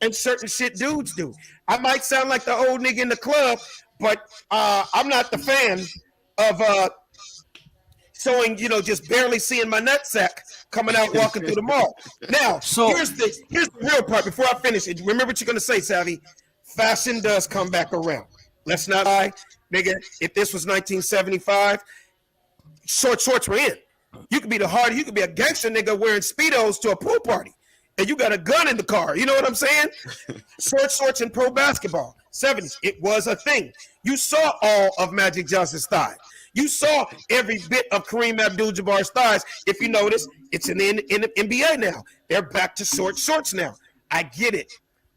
and certain shit dudes do? I might sound like the old nigga in the club, but I'm not the fan of showing, just barely seeing my nutsack coming out walking through the mall. Now, here's the real part before I finish it. Remember what you're going to say, Savvy. Fashion does come back around. Let's not lie. Nigga, if this was 1975, short shorts were in. You could be you could be a gangster nigga wearing Speedos to a pool party. And you got a gun in the car. You know what I'm saying? Short shorts in pro basketball. 70s, it was a thing. You saw all of Magic Johnson's thighs. You saw every bit of Kareem Abdul-Jabbar's thighs. If you notice, it's in the NBA now. They're back to short shorts now. I get it.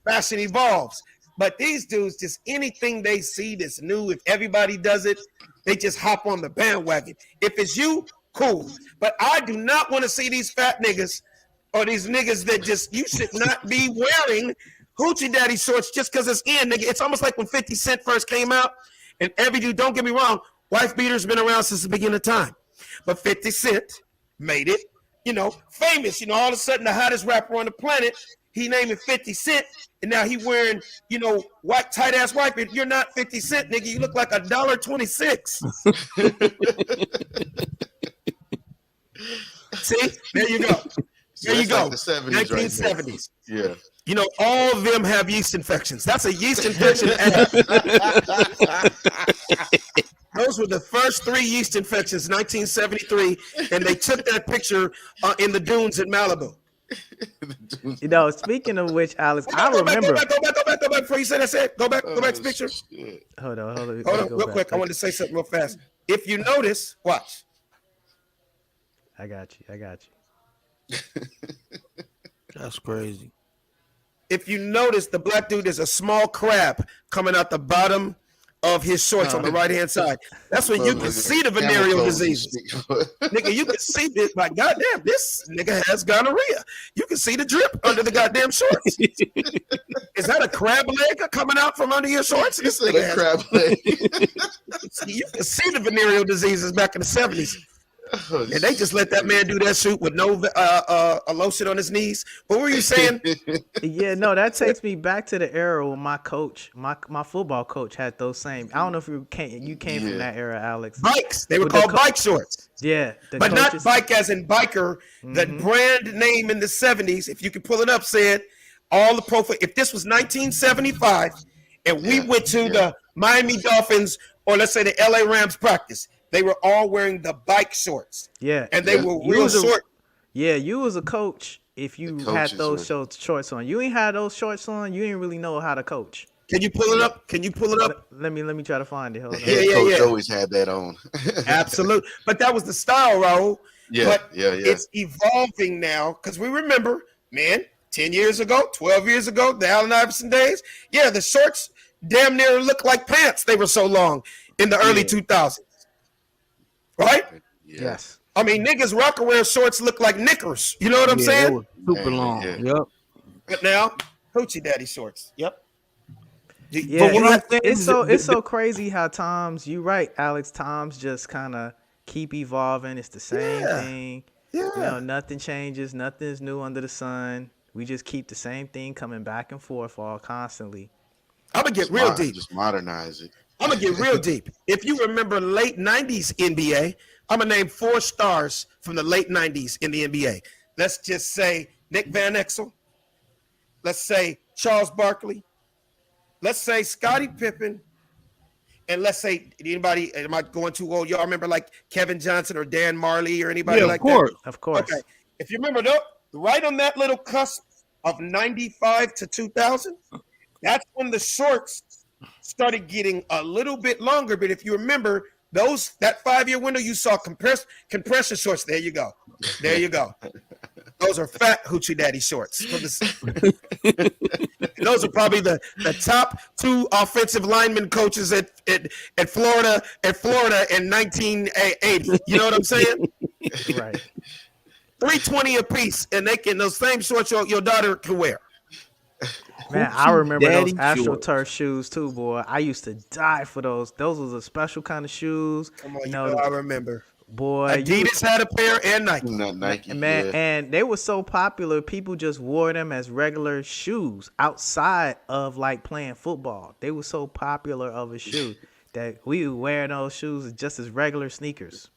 Fashion evolves. But these dudes, just anything they see that's new, if everybody does it, they just hop on the bandwagon. If it's you, cool. But I do not want to see these fat niggas or these niggas that you should not be wearing Hoochie Daddy shorts just because it's in, nigga. It's almost like when 50 Cent first came out, and every dude, don't get me wrong, wife beater's been around since the beginning of time. But 50 Cent made it, famous. All of a sudden, the hottest rapper on the planet, he named it 50 Cent, and now he wearing, white, tight-ass white beater. You're not 50 Cent, nigga. You look like $1.26. See? There you go. There you go. Like the 70s, 1970s. Right? Yeah. All of them have yeast infections. That's a yeast infection ad. Those were the first 3 yeast infections, 1973, and they took that picture in the dunes in Malibu. You know, speaking of which, Alex, I remember. Go back before you say that. Go back to the picture. Hold on, Hold on, real quick. I wanted to say something real fast. If you notice, watch. I got you. That's crazy. If you notice, the black dude is a small crab coming out the bottom of his shorts on the right hand side. That's when you can see the venereal diseases. Nigga, you can see this. Like, goddamn, this nigga has gonorrhea. You can see the drip under the goddamn shorts. Is that a crab leg coming out from under your shorts? This nigga has crab leg. You can see the venereal diseases back in the 70s. And they just let that man do that shoot with no a lotion on his knees. What were you saying? Yeah, no, that takes me back to the era when my coach, my football coach, had those same. I don't know if you came from that era, Alex. Bikes. They were called bike shorts. Yeah, but not bike as in biker. The brand name in the 70s, if you can pull it up, said all the profile. If this was 1975, and we went to the Miami Dolphins or let's say the LA Rams practice. They were all wearing the bike shorts. Yeah. And they were real short. You was a coach if you had those shorts on. You ain't had those shorts on, you didn't really know how to coach. Can you pull it up? Let me try to find it. Hold on. Coach always had that on. Absolutely. But that was the style, Raul. Yeah, but it's evolving now because we remember, man, 10 years ago, 12 years ago, the Allen Iverson days. Yeah, the shorts damn near looked like pants. They were so long in the early 2000s. Right? Yes. I mean, niggas rock-wear shorts look like knickers. You know what I'm saying? They were super long. Yep. But now, hoochie daddy shorts. Yep. Yeah, it's so crazy how times. You right, Alex. Times just kind of keep evolving. It's the same thing. Yeah. You know, nothing changes. Nothing's new under the sun. We just keep the same thing coming back and forth all constantly. I'm gonna get real deep. Just modernize it. I'm going to get real deep. If you remember late 90s NBA, I'm going to name 4 stars from the late 90s in the NBA. Let's just say Nick Van Exel. Let's say Charles Barkley. Let's say Scottie Pippen. And let's say anybody, am I going too old? Y'all remember like Kevin Johnson or Dan Marley or anybody like that? Of course. Okay. If you remember, right on that little cusp of 95 to 2000, that's when the shorts started getting a little bit longer. But if you remember that 5-year window, you saw compression shorts. There you go. Those are fat hoochie daddy shorts. Those are probably the top 2 offensive lineman coaches at Florida in 1980. You know what I'm saying? Right. $320 a piece, and those same shorts your daughter can wear. Man, I remember those AstroTurf shoes too, boy. I used to die for those. Those was a special kind of shoes. Come on, I remember. Boy, Adidas had a pair and Nike. Not Nike, man, and they were so popular. People just wore them as regular shoes outside of like playing football. They were so popular of a shoe that we would wear those shoes just as regular sneakers.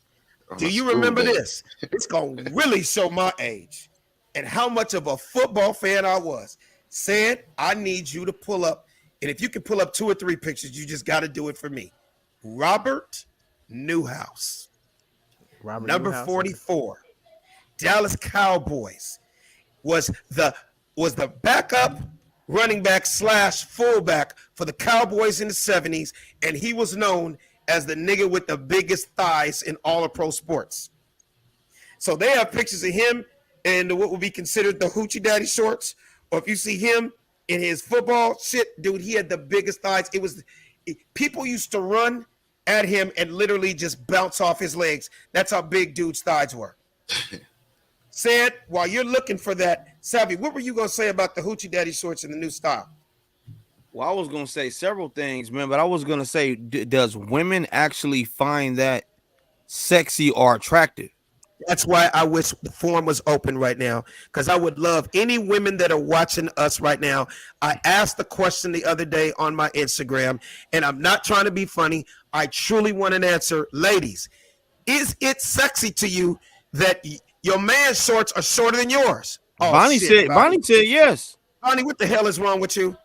Do you remember this? It's gonna really show my age and how much of a football fan I was. Said, I need you to pull up, and if you can pull up 2 or 3 pictures, you just got to do it for me. Robert Newhouse, number 44, Dallas Cowboys, was the backup running back / fullback for the Cowboys in the 70s, and he was known as the nigga with the biggest thighs in all of pro sports. So they have pictures of him in what would be considered the hoochie daddy shorts. Or if you see him in his football shit, dude, he had the biggest thighs. People used to run at him and literally just bounce off his legs. That's how big dude's thighs were. Said, while you're looking for that, Savvy, what were you going to say about the hoochie daddy shorts in the new style? Well, I was going to say several things, man, but I was going to say, does women actually find that sexy or attractive? That's why I wish the forum was open right now, because I would love any women that are watching us right now. I asked the question the other day on my Instagram, and I'm not trying to be funny. I truly want an answer. Ladies, is it sexy to you that your man's shorts are shorter than yours? Oh, Bonnie said yes. Bonnie, what the hell is wrong with you?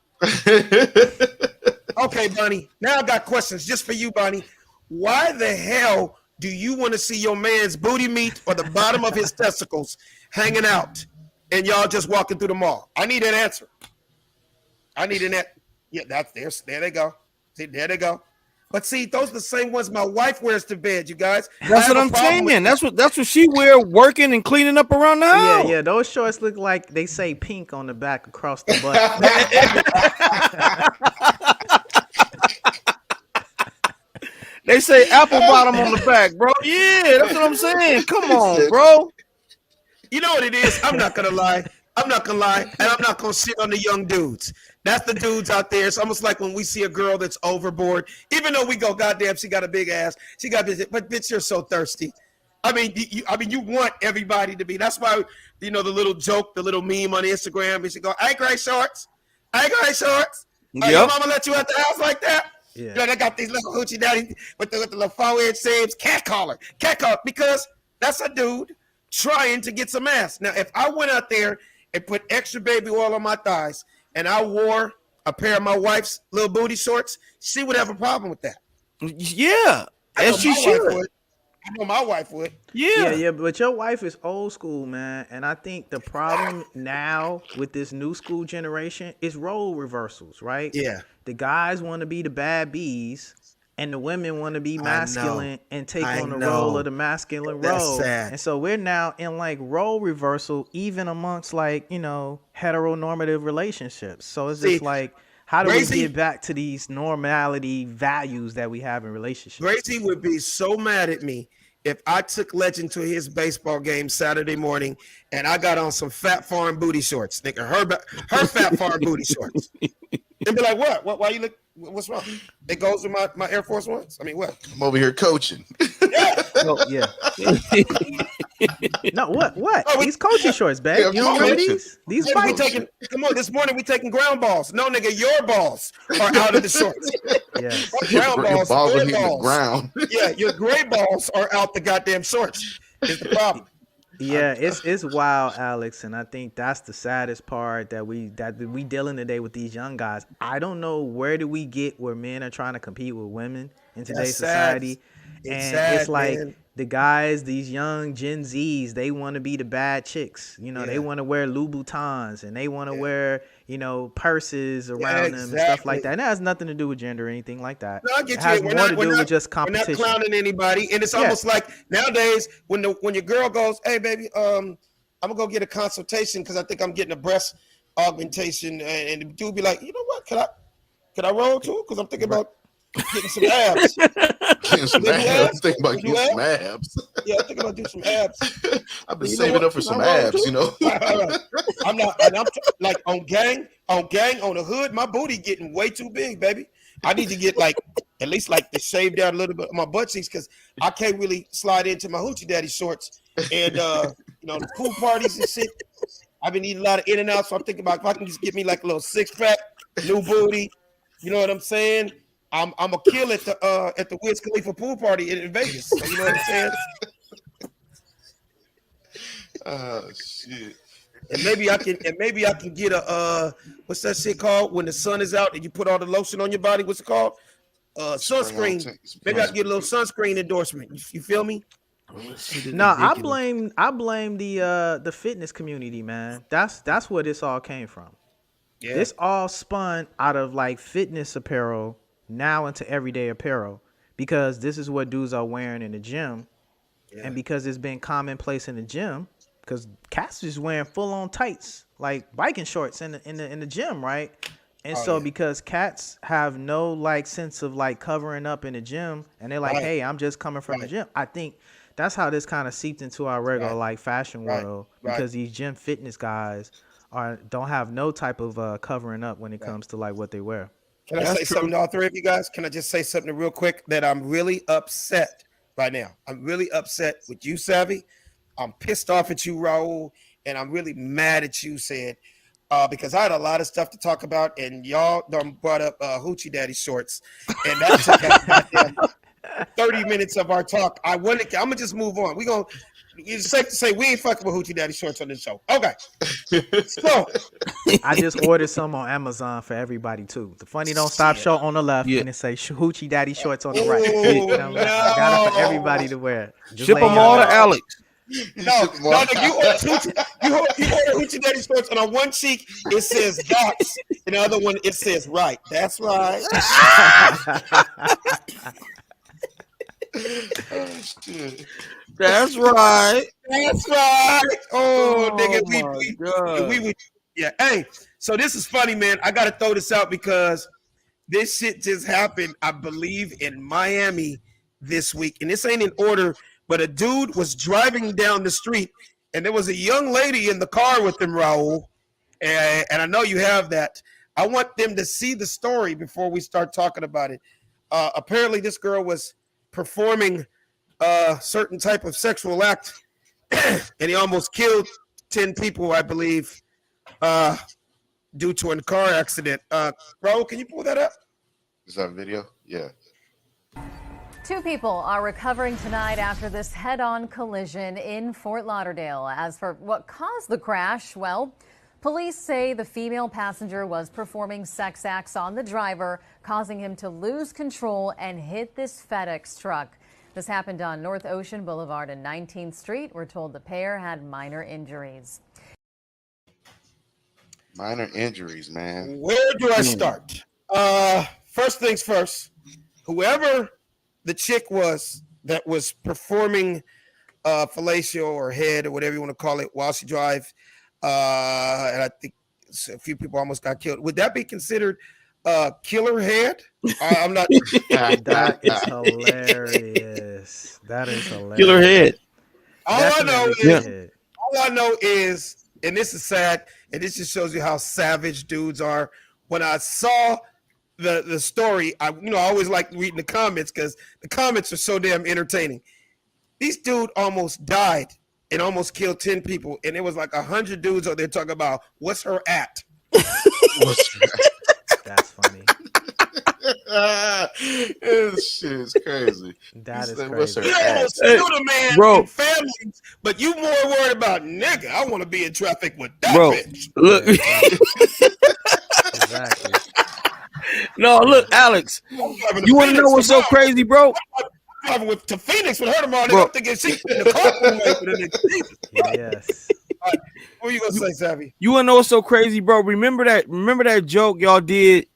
Okay, Bonnie, now I got questions just for you, Bonnie. Why the hell do you want to see your man's booty meat or the bottom of his testicles hanging out and y'all just walking through the mall? I need an answer. I need an answer. Yeah, there they go. See, there they go. But see, those are the same ones my wife wears to bed, you guys. That's what I'm saying. That's what she wear working and cleaning up around the house. Yeah. Those shorts look like they say pink on the back across the butt. They say apple bottom on the back, bro. Yeah, that's what I'm saying. Come on, bro. You know what it is? I'm not gonna lie, and I'm not gonna shit on the young dudes. That's the dudes out there. It's almost like when we see a girl that's overboard, even though we go, goddamn, she got a big ass, she got bitch, but bitch, you're so thirsty. I mean, you want everybody to be. That's why, the little joke, the little meme on Instagram, is you go, "Hey, gray shorts, hey, gray shorts." Yep. Your mama let you out the house like that? Yeah. They got these little hoochie daddy with the little 4-inch seams, cat collar, because that's a dude trying to get some ass. Now, if I went out there and put extra baby oil on my thighs and I wore a pair of my wife's little booty shorts, she would have a problem with that. Yeah, as she should. I know my wife would. Yeah, but your wife is old school, man. And I think the problem now with this new school generation is role reversals, right? Yeah. The guys want to be the bad bees, and the women want to be masculine and take on the role of the masculine role. Sad. And so we're now in like role reversal, even amongst like, heteronormative relationships. So it's just like, how do we get back to these normality values that we have in relationships? Gracie would be so mad at me if I took Legend to his baseball game Saturday morning and I got on some Fat Farm booty shorts, nigga, her Fat Farm booty shorts. And be like, what? Why you look? What's wrong? It goes with my Air Force Ones. I mean, what? I'm over here coaching. Yeah. Yeah. No, what? These coaching shorts, babe. Yeah, You don't remember these? These We fights? come on, this morning we taking ground balls. No, nigga, your balls are out of the shorts. Yes. Ground balls, balls are gray hitting the balls. ground. Yeah, your gray balls are out the goddamn shorts. Is the problem. Yeah, it's wild, Alex, and I think that's the saddest part that we dealing today with these young guys. I don't know where do we get where men are trying to compete with women in today's society, and it's like, man, the guys, these young Gen Zs, they want to be the bad chicks. They want to wear Louboutins and they want to wear, purses around them and stuff like that. And that has nothing to do with gender or anything like that. No, I get it has you. more to do with just competition. We're not clowning anybody, and it's almost like nowadays when your girl goes, "Hey, baby, I'm gonna go get a consultation because I think I'm getting a breast augmentation," and the dude be like, "You know what? Could I roll too? Because I'm thinking about getting some abs." Getting some abs. Think about getting some abs. Yeah, I'm thinking about doing some abs. I've been saving up for some abs, I'm not, and I'm like on gang, on the hood. My booty getting way too big, baby. I need to get like at least like to shave down a little bit of my butt cheeks because I can't really slide into my hoochie daddy shorts and the pool parties and shit. I've been eating a lot of In-N-Out, so I'm thinking about if I can just get me like a little 6-pack, new booty. You know what I'm saying? I'm gonna kill at the Wiz Khalifa pool party in Vegas. So you know what I'm saying? Oh shit! And maybe I can get a what's that shit called when the sun is out and you put all the lotion on your body? What's it called? Sunscreen. Maybe I can get a little sunscreen endorsement. You feel me? No, I blame the fitness community, man. That's where this all came from. Yeah. This all spun out of like fitness apparel now into everyday apparel because this is what dudes are wearing in the gym, and because it's been commonplace in the gym. Because cats is wearing full on tights like biking shorts in the gym, right? And because cats have no like sense of like covering up in the gym, and they're like, hey, I'm just coming from the gym. I think that's how this kind of seeped into our regular like fashion world because these gym fitness guys don't have no type of covering up when it comes to like what they wear. Can I say something to all three of you guys? Can I just say something real quick that I'm really upset right now? I'm really upset with you, Savvy. I'm pissed off at you, Raul, and I'm really mad at you, Said, because I had a lot of stuff to talk about, and y'all done brought up Hoochie Daddy shorts, and that took 30 minutes of our talk. I'm gonna just move on. It's safe to say we ain't fucking with Hoochie Daddy shorts on this show. Okay, so I just ordered some on Amazon for everybody too. The Funny Don't Stop show on the left, and it say Hoochie Daddy shorts on the right. I got it for everybody to wear. Ship them all to Alex. No, you order Hoochie Daddy shorts, and on one cheek it says "that's," and the other one it says "right." That's right. Oh, shit. That's right. That's right. Oh, nigga, God. we yeah. Hey, so this is funny, man. I gotta throw this out because this shit just happened, I believe, in Miami this week, and this ain't in order. But a dude was driving down the street, and there was a young lady in the car with him, Raul. And I know you have that. I want them to see the story before we start talking about it. Apparently, this girl was performing a certain type of sexual act, and he almost killed 10 people, I believe, due to a car accident. Raul, can you pull that up? Is that video? Yeah. 2 people are recovering tonight after this head-on collision in Fort Lauderdale. As for what caused the crash, well, police say the female passenger was performing sex acts on the driver, causing him to lose control and hit this FedEx truck. This happened on North Ocean Boulevard and 19th Street. We're told the pair had minor injuries. Minor injuries, man. Where do I start? First things first, whoever the chick was that was performing fellatio or head or whatever you want to call it while she drive, and I think a few people almost got killed. Would that be considered killer head? I'm not. That is hilarious. That is hilarious. Killer head. All Definitely I know is, and this is sad, and this just shows you how savage dudes are. When I saw the story, I always like reading the comments because the comments are so damn entertaining. This dude almost died and almost killed 10 people, and it was like 100 dudes out there talking about what's her at. That's funny. This shit is crazy. That is What's her crazy. You at? almost killed a man Bro. and families, but you more worried about nigga. I want to be in traffic with that Bro, bitch. look. Exactly. No, look, Alex. You want to know what's so crazy, bro? Driving to Phoenix with her tomorrow. Bro. I'm thinking she's in the car for the nigga. Yes. What are you gonna say, Savvy? You want to know what's so crazy, bro? Remember that joke y'all did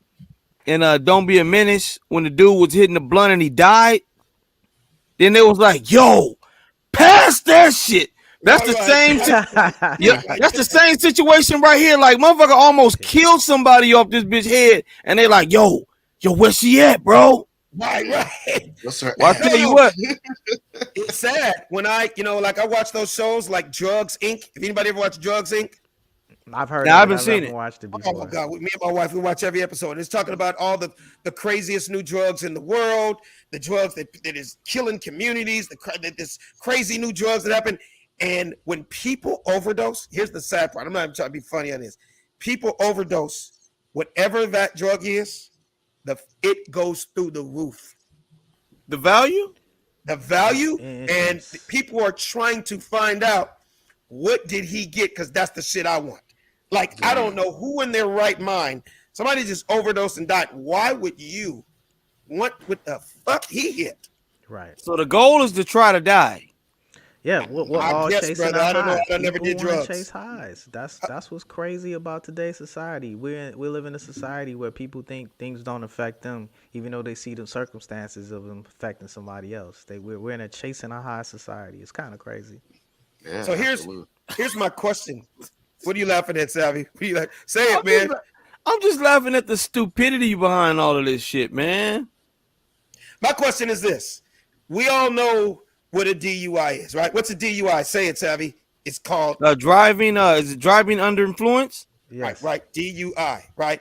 in Don't Be a Menace when the dude was hitting the blunt and he died? Then they was like, yo, pass that shit. That's the same. Yeah, that's the same situation right here. Like, motherfucker almost killed somebody off this bitch head, and they like, yo, where she at, bro? Right. What's her Well, I at? tell you what, It's sad when I watch those shows like Drugs Inc. If anybody ever watched Drugs Inc. I've heard. Nah, I it, haven't but seen never it. Watched it Oh before. my God, me and my wife, we watch every episode. And it's talking about all the craziest new drugs in the world, the drugs that is killing communities, this crazy new drugs that happen. And when people overdose, here's the sad part. I'm not even trying to be funny on this. People overdose, whatever that drug is, it goes through the roof. the value. The value, Yes. and people are trying to find out what did he get, because that's the shit I want. Like, I don't know who in their right mind, somebody just overdosed and died. Why would you want what the fuck he hit? Right. So the goal is to try to die. Yeah, we're I all guess, chasing brother. a I don't know. high. I never People did wanna drugs. chase highs. That's what's crazy about today's society. We live in a society where people think things don't affect them, even though they see the circumstances of them affecting somebody else. We're in a chasing a high society. It's kind of crazy. Yeah, So absolutely. here's my question. What are you laughing at, Savvy? What are you like? Say it, man. I'm just laughing at the stupidity behind all of this shit, man. My question is this. We all know what a DUI is, right? What's a DUI? Say it, Savvy. It's called Driving. Is it driving under influence? Yes. right, DUI, right?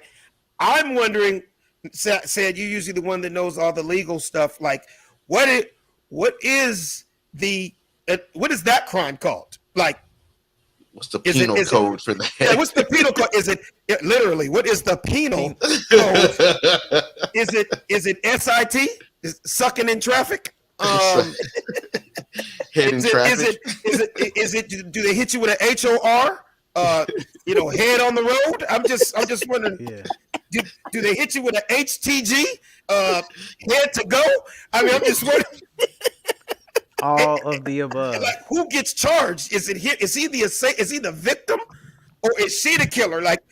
I'm wondering, said you're usually the one that knows all the legal stuff. Like, what is that crime called? Like, What's the Is it- penal is it- code for that? yeah, what's the penal code? Is it literally? What is the penal code? Is it SIT? Is sucking in traffic? Head in traffic. Is it? Do they hit you with an HOR? Head on the road. I'm just wondering. Yeah. Do they hit you with an HTG? Head to go. I mean, I'm just wondering. All of the above. Like, who gets charged? Is it him? Is he the victim, or is she the killer? Like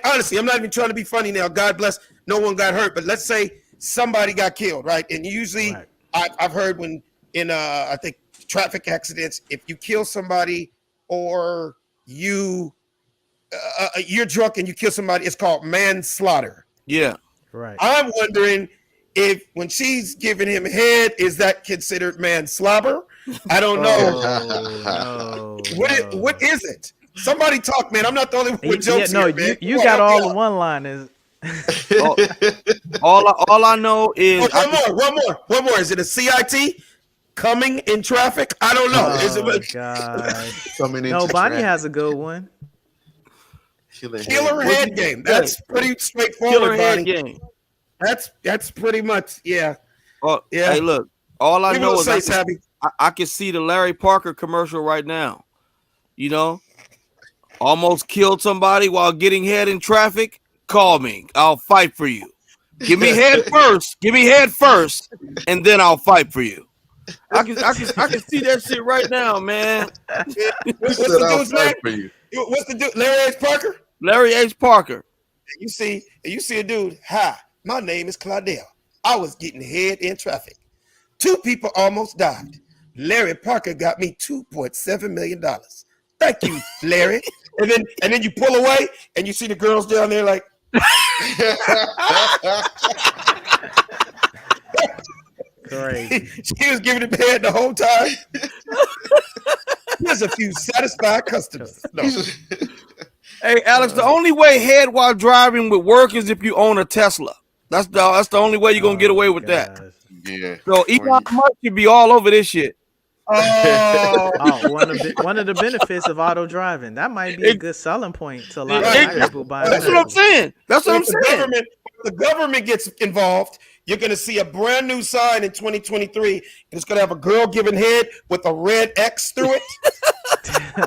honestly, I'm not even trying to be funny now. God bless, no one got hurt. But let's say somebody got killed, right? And usually, I've heard when in I think traffic accidents, if you kill somebody or you're drunk and you kill somebody, it's called manslaughter. Yeah. Right. I'm wondering if when she's giving him head, is that considered manslaughter? I don't know. What is it? Somebody talk, man. I'm not the only one with jokes here, man. You got all the one-liners. all I know is one more. Is it a CIT? Coming in traffic? I don't know. Oh, God. Bonnie has a good one. Killer head game. That's pretty straightforward, Bonnie. Game. That's pretty much, yeah. Yeah. Hey, look, all I know is I can see the Larry Parker commercial right now. You know, almost killed somebody while getting head in traffic. Call me. I'll fight for you. Give me head first. Give me head first, and then I'll fight for you. I can see that shit right now, man. What's the dude's name? What's the dude? Larry H. Parker? Larry H. Parker. You see a dude. Hi, my name is Claudel. I was getting head in traffic. 2 people almost died. Larry Parker got me $2.7 million. Thank you, Larry. and then you pull away and you see the girls down there like. Great. She was giving it head the whole time. There's a few satisfied customers. No. Hey, Alex, the only way head while driving would work is if you own a Tesla. That's the only way you're gonna get away with that. Yeah. So Elon Musk should be all over this shit. One of the benefits of auto driving. That might be a good selling point to a lot of people buying. That's what I'm saying. That's what I'm saying. The government gets involved. You're going to see a brand new sign in 2023. And it's going to have a girl giving head with a red X through it.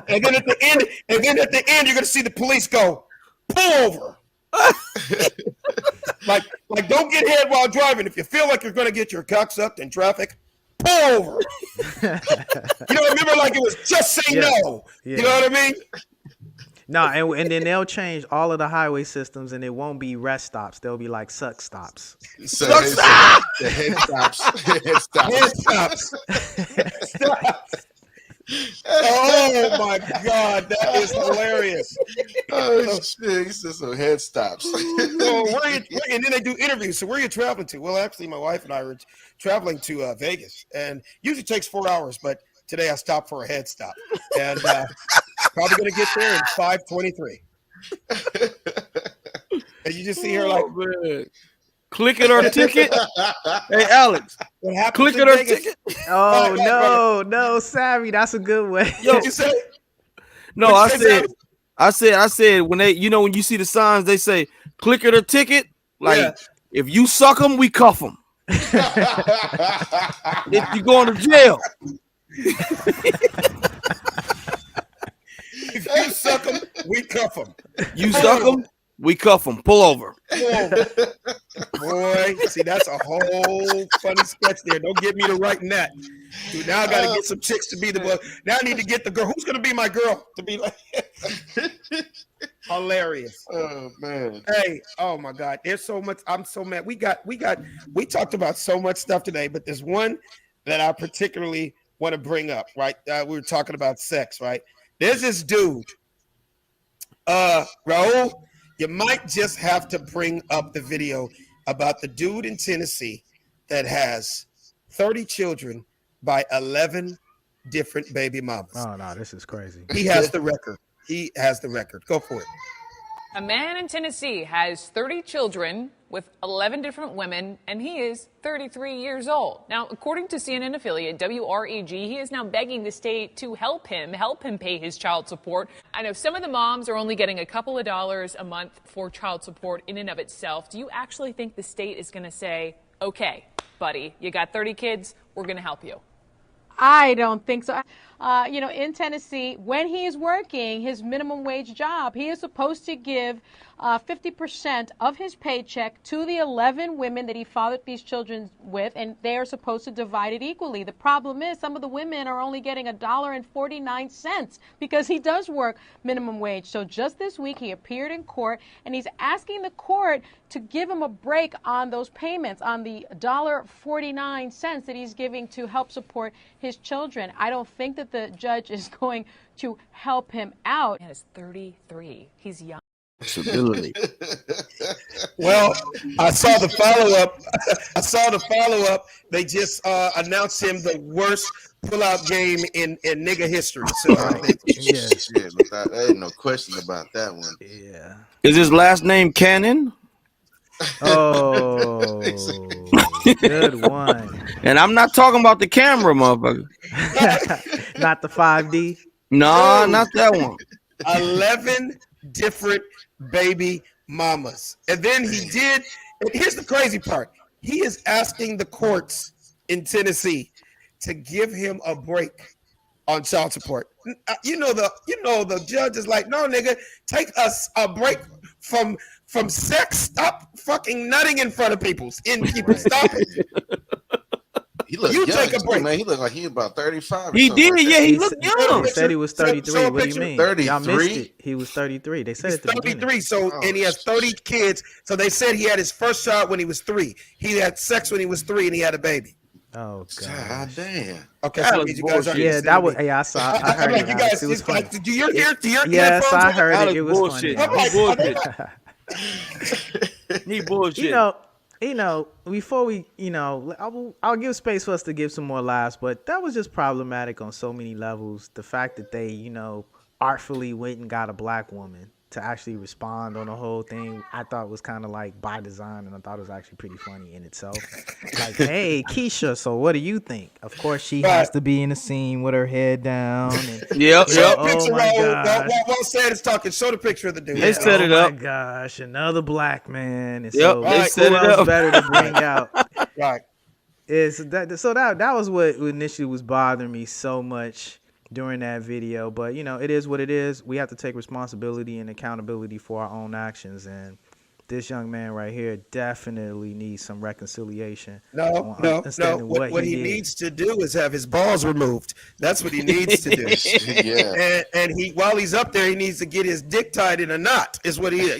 and then at the end, you're going to see the police go, pull over. like don't get head while driving. If you feel like you're going to get your cock sucked in traffic, pull over. Remember, like it was just say no. Yeah. You know what I mean? No, and then they'll change all of the highway systems, and it won't be rest stops. They'll be like suck stops. Suck stops. Head stops. Head stops. Head stops. Stops. Oh my God, that is hilarious. Oh shit, he said some head stops. And then they do interviews. So where are you traveling to? Well, actually, my wife and I were traveling to Vegas, and usually takes 4 hours, but today I stopped for a head stop, and probably gonna get there in 5:23. And you just see her like, click it or ticket. Hey, Alex, what happened? Click it or ticket. Oh no, Savvy, that's a good way. Yo, you say? No, I said when they, when you see the signs, they say click it or ticket. Like if you suck them, we cuff them. If you going to jail. If you suck them, we cuff them. You suck them, we cuff them. Pull over. Boy, see, that's a whole funny sketch there. Don't get me to writing that. Dude, now I got to get some chicks to be the boy. Now I need to get the girl. Who's going to be my girl to be like hilarious? Oh man. Hey, oh my God. There's so much. I'm so mad. We talked about so much stuff today, but there's one that I particularly want to bring up, right? We were talking about sex, right? There's this dude, Raul, you might just have to bring up the video about the dude in Tennessee that has 30 children by 11 different baby mamas. Oh, no, this is crazy. He has the record. He has the record. Go for it. A man in Tennessee has 30 children with 11 different women, and he is 33 years old. Now, according to CNN affiliate WREG, he is now begging the state to help him pay his child support. I know some of the moms are only getting a couple of dollars a month for child support in and of itself. Do you actually think the state is going to say, okay, buddy, you got 30 kids, we're going to help you? I don't think so. in Tennessee, when he is working his minimum wage job, he is supposed to give 50% of his paycheck to the 11 women that he fathered these children with, and they are supposed to divide it equally. The problem is some of the women are only getting $1.49 because he does work minimum wage. So just this week he appeared in court, and he's asking the court to give him a break on those payments, on the $1.49 that he's giving to help support his children. I don't think that the judge is going to help him out. Man is 33. He's young. Well, I saw the follow-up. They just announced him the worst pull-out game in nigga history. So There ain't no question about that one. Yeah. Is his last name Cannon? Oh, good one. And I'm not talking about the camera, motherfucker. Not the 5D. No, not that one. 11 different baby mamas. And then and here's the crazy part. He is asking the courts in Tennessee to give him a break on child support. The judge is like, no, nigga, take us a break from sex. Stop fucking nutting in front of people. Stop it. He looked You young, take a break. too, man. He looked like he about 35. He did, like yeah. He looked young. They said he was 33. What do you mean? 33? Y'all missed it. He was 33. They said He's at the beginning. 33, and he has 30 kids. So they said he had his first child when he was 3. He had sex when he was 3, and he had a baby. Oh God damn. Okay, That so was you guys bullshit. Yeah, that was. Yeah, I heard like, it. you guys, It was funny. do you hear? Yes, I heard That it. It was was bullshit. funny. He bullshit. He bullshit. Before we, I'll give space for us to give some more laughs, but that was just problematic on so many levels. The fact that they, artfully went and got a black woman to actually respond on the whole thing, I thought was kind of like by design, and I thought it was actually pretty funny in itself. Like, hey, Keisha, so what do you think? Of course, she has to be in the scene with her head down. And, Yep. Oh my gosh. Won't say it's talking. Show the picture of the dude. They set it up. Oh my gosh, another black man. And Yep, so they set who it else up. better to bring out? Right. That was what initially was bothering me so much during that video. But it is what it is. We have to take responsibility and accountability for our own actions, and this young man right here definitely needs some reconciliation. No. What he did. needs to do is have his balls removed. That's what he needs to do. Yeah. And while he's up there, he needs to get his dick tied in a knot. Is what he.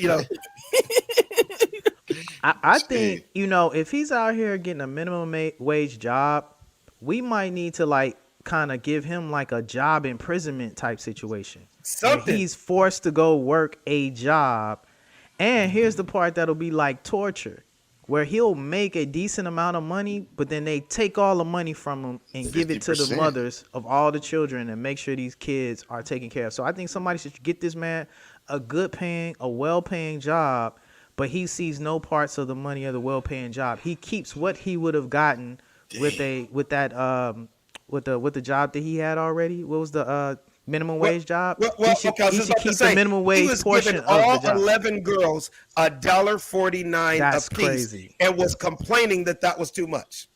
I think if he's out here getting a minimum wage job, we might need to kind of give him like a job imprisonment type situation. Something. He's forced to go work a job. And here's the part that'll be like torture, where he'll make a decent amount of money, but then they take all the money from him and give it to the 50%. mothers of all the children and make sure these kids are taken care of. So I think somebody should get this man a well-paying job, but he sees no parts of the money of the well-paying job. He keeps what he would have gotten with the job that he had already. What was the minimum wage job? He should keep the minimum wage portion of all the job. 11 girls $1.49 That's a piece, crazy. and was complaining that was too much.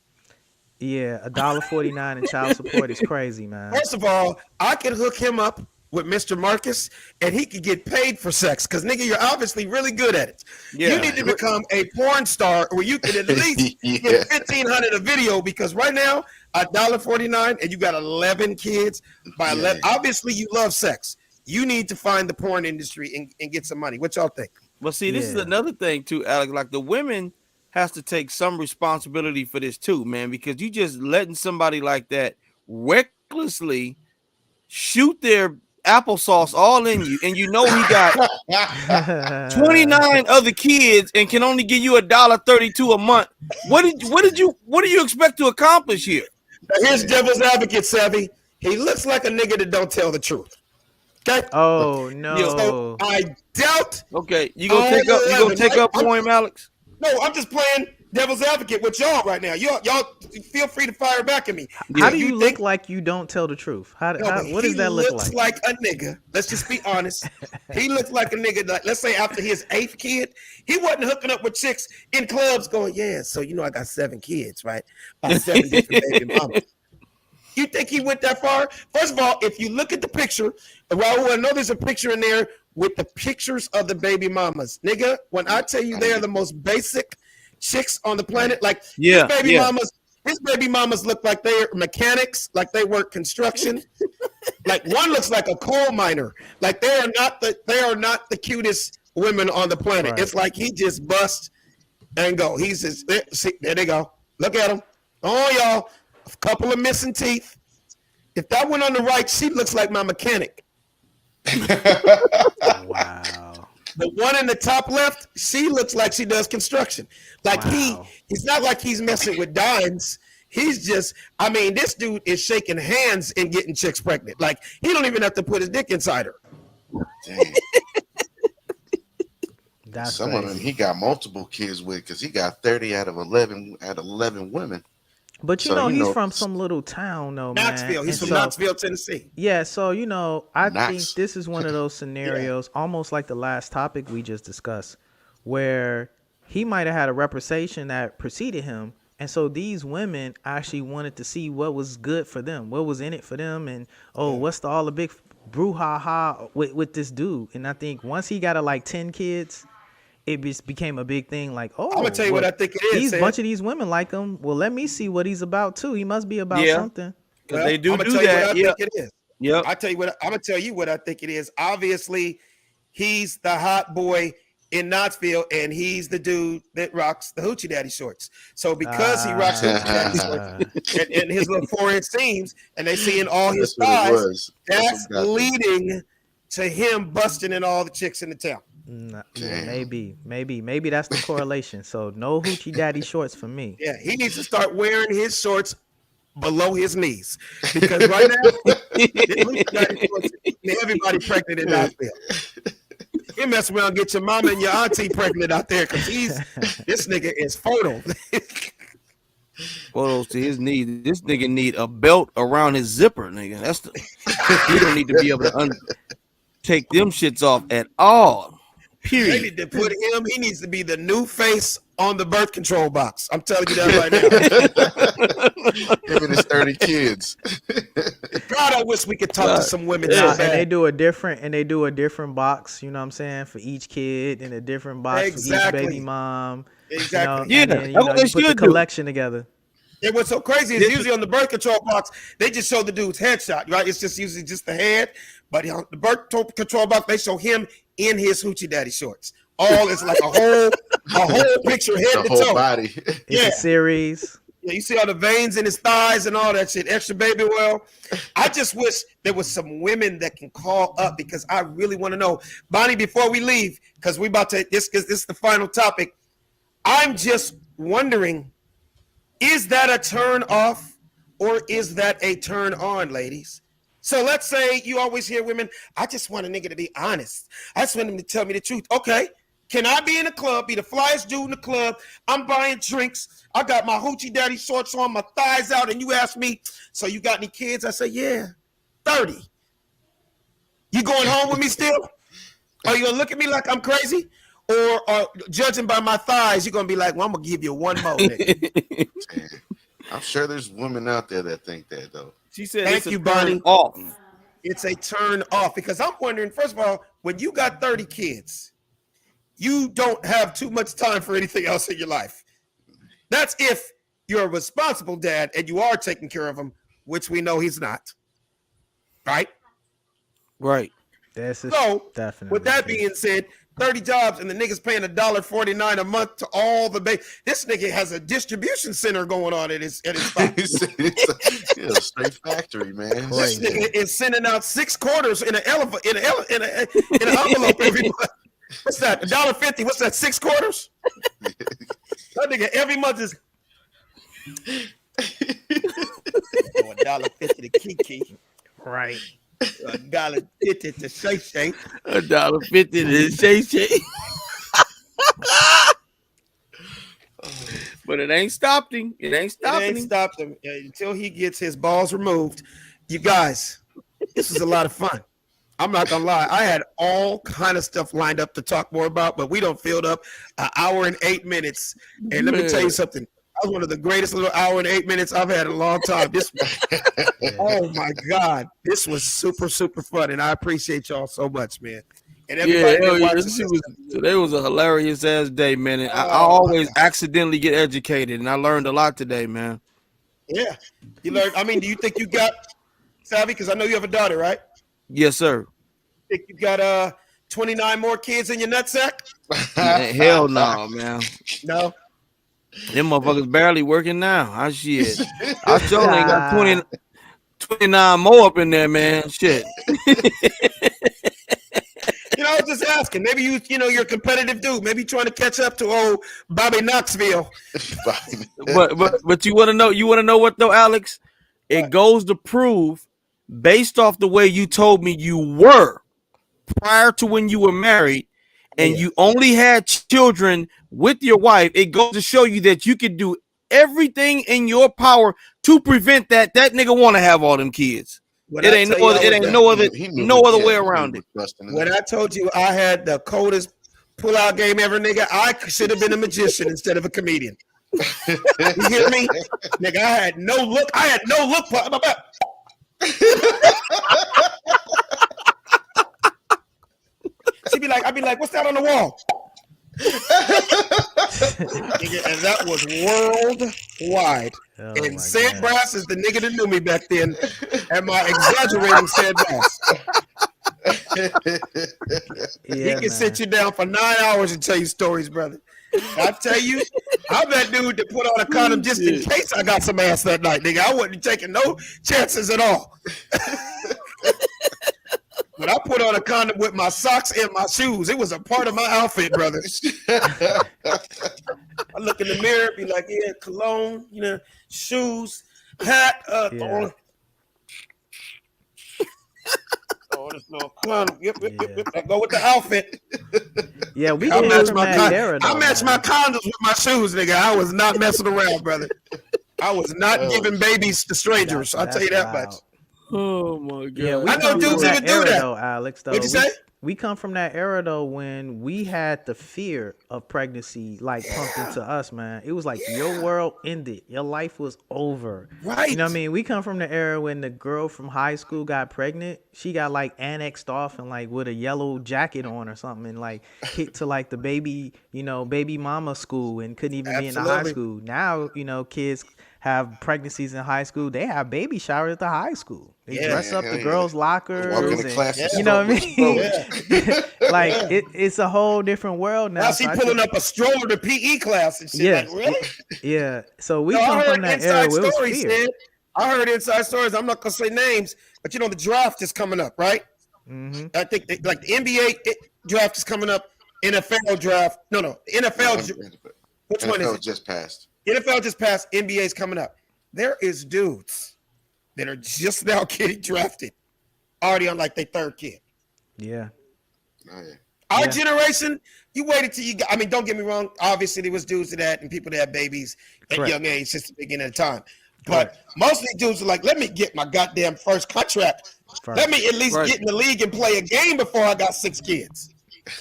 Yeah, $1.49 in child support is crazy, man. First of all, I could hook him up with Mr. Marcus, and he could get paid for sex. Because, nigga, you're obviously really good at it. Yeah. You need to become a porn star where you can at least get $1,500 a video, because right now, $1.49, and you got 11 kids. By 11, obviously, you love sex. You need to find the porn industry and get some money. What y'all think? Well, see, this is another thing, too, Alex. Like, the women has to take some responsibility for this, too, man, because you just letting somebody like that recklessly shoot their applesauce all in you, and he got 29 other kids and can only give you $1.32 a month. What do you expect to accomplish here? Now, here's devil's advocate, Savvy. He looks like a nigga that don't tell the truth. Okay. Oh no. So I doubt. Okay, you gonna take up for him, Alex? No, I'm just playing devil's advocate with y'all right now. Y'all feel free to fire back at me. How do you look like you don't tell the truth? What does that look like? He looks like a nigga. Let's just be honest. He looks like a nigga. Like, let's say after his 8th kid, he wasn't hooking up with chicks in clubs going, yeah, so I got 7 kids, right? By 7 different baby mamas. You think he went that far? First of all, if you look at the picture, Raul, I know there's a picture in there with the pictures of the baby mamas. Nigga, when I tell you they are the most basic chicks on the planet, like his baby mamas look like they're mechanics, like they work construction. Like one looks like a coal miner. Like they are not the cutest women on the planet. Right. It's like he just bust and go. He's just there they go. Look at him. Oh, y'all. A couple of missing teeth. If that one on the right, she looks like my mechanic. Wow. The one in the top left, she looks like she does construction. Like he's not like he's messing with dimes. He's just, I mean, this dude is shaking hands and getting chicks pregnant. Like he don't even have to put his dick inside her. That's some crazy. of them he got multiple kids with because he got 30 out of 11 women. But you know, he's from some little town, though, man. Knoxville. He's from Knoxville, Tennessee. Yeah, so, you know, I think this is one of those scenarios, almost like the last topic we just discussed, where he might have had a reputation that preceded him. And so these women actually wanted to see what was good for them, what was in it for them, and, what's all the big brouhaha with this dude. And I think once he got like 10 kids, it just became a big thing. Like, I'm gonna tell you what I think it is. These bunch of these women like him. Well, let me see what he's about too. He must be about something. Because they do that. I think it is. Yep. I tell you what. I'm gonna tell you what I think it is. Obviously, he's the hot boy in Knoxville, and he's the dude that rocks the hoochie daddy shorts. So because he rocks the hoochie daddy shorts and his little forehead seams, and they seeing all his thighs, that's leading to him busting in all the chicks in the town. Maybe that's the correlation. So no hoochie daddy shorts for me. Yeah, he needs to start wearing his shorts below his knees because right now everybody pregnant in Knoxville. You mess around and get your mama and your auntie pregnant out there because this nigga is fertile. Photos to his knees. This nigga need a belt around his zipper, nigga. He don't need to be able to take them shits off at all. Period. They need to put him. He needs to be the new face on the birth control box. I'm telling you that right now. Him and his 30 kids. God, I wish we could talk to some women. And they do a different box. You know what I'm saying, for each kid, and a different box for each baby mom. Exactly. You know, and then, you put the collection together. And what's so crazy is usually on the birth control box, they just show the dude's headshot, right? It's just usually just the head. But on the birth control box, they show him in his hoochie daddy shorts. All is like a whole picture, head to toe. Body. It's a series. Yeah, you see all the veins in his thighs and all that shit. Extra baby oil. I just wish there was some women that can call up because I really want to know. Bonnie, before we leave, because we about to this is the final topic. I'm just wondering, is that a turn off or is that a turn on, ladies? So let's say you always hear women, I just want a nigga to be honest. I just want him to tell me the truth. Okay, can I be in the club, be the flyest dude in the club? I'm buying drinks. I got my hoochie daddy shorts on, my thighs out, and you ask me, so you got any kids? I say, yeah, 30. You going home with me still? Are you going to look at me like I'm crazy? Or judging by my thighs, you're going to be like, well, I'm going to give you one more, nigga. I'm sure there's women out there that think that, though. She said, thank you, Bonnie. Off. It's a turn off because I'm wondering, first of all, when you got 30 kids, you don't have too much time for anything else in your life. That's if you're a responsible dad and you are taking care of them, which we know he's not. Right? Right. So, definitely. With that being said, 30 jobs and the nigga's paying $1.49 a month to all the this nigga has a distribution center going on at his it's a straight factory, man. This nigga is sending out 6 quarters in an envelope every month. What's that? $1.50. What's that? 6 quarters? That nigga every month is $1.50 to Kiki. Right. $1.50 to Shay Shay. $1.50 to Shay Shay. But it ain't stopped him. It ain't stopped him until he gets his balls removed. You guys, this was a lot of fun. I'm not gonna lie. I had all kind of stuff lined up to talk more about, but we don't filled up an hour and 8 minutes. And let me tell you something. was one of the greatest little hour and 8 minutes I've had in a long time. This, oh my God, this was super, super fun, and I appreciate y'all so much, man. And everybody today was a hilarious ass day, man. And I always accidentally get educated, and I learned a lot today, man. Yeah, you learned. I mean, do you think you got Savvy? Because I know you have a daughter, right? Yes, sir. Think you got 29 more kids in your nutsack? Hell no, man. No. Them motherfuckers barely working now. I shit. I sure ain't got 29 more up in there, man. Shit. I was just asking. Maybe you're a competitive dude. Maybe trying to catch up to old Bobby Knoxville. but you want to know what though, Alex? It goes to prove, based off the way you told me you were prior to when you were married, and you only had children with your wife, it goes to show you that you could do everything in your power to prevent that nigga want to have all them kids. It ain't no other way around it. When I told you I had the coldest pull-out game ever, nigga, I should have been a magician instead of a comedian. You hear me? Nigga, I had no look. I'd be like, what's that on the wall? And that was worldwide. And Sid Brass is the nigga that knew me back then. Am I exaggerating, Sid Brass? He can sit you down for 9 hours and tell you stories, brother. I tell you, I'm that dude that put on a condom just in case I got some ass that night, nigga. I wasn't taking no chances at all. But I put on a condom with my socks and my shoes. It was a part of my outfit, brother. I look in the mirror, be like, yeah, cologne, shoes, hat, this little condom. Yep. I go with the outfit. Yeah, we came from that era. I matched my condoms with my shoes, nigga. I was not messing around, brother. I was not giving babies to strangers. I'll tell you that much. Oh my God! Yeah, I know dudes even do that. Though, Alex, though, what'd you say? We come from that era though when we had the fear of pregnancy like pumped into us, man. It was like your world ended, your life was over. Right? You know what I mean? We come from the era when the girl from high school got pregnant. She got like annexed off and like with a yellow jacket on or something, and like kicked to like the baby mama school and couldn't even be in the high school. Now kids have pregnancies in high school. They have baby showers at the high school. They dress up the girls' lockers. Walk in the class, you know what I mean? Like it's a whole different world now. Now she pulling up a stroller to PE class and shit. Yeah. Like, really? Yeah. So we come from that era where it was fear. I heard inside stories. I'm not gonna say names, but the draft is coming up, right? Mm-hmm. I think the NBA draft is coming up. NFL draft. No. NFL. Which one is it? Just passed. NFL just passed. NBA's coming up. There is dudes that are just now getting drafted, already on like their third kid. Yeah. Oh, yeah. Our generation, you waited till you got. I mean, don't get me wrong. Obviously, there was dudes that and people that had babies at young age, just the beginning of time. But most of these dudes are like, let me get my goddamn first contract. Let me at least get in the league and play a game before I got 6 kids.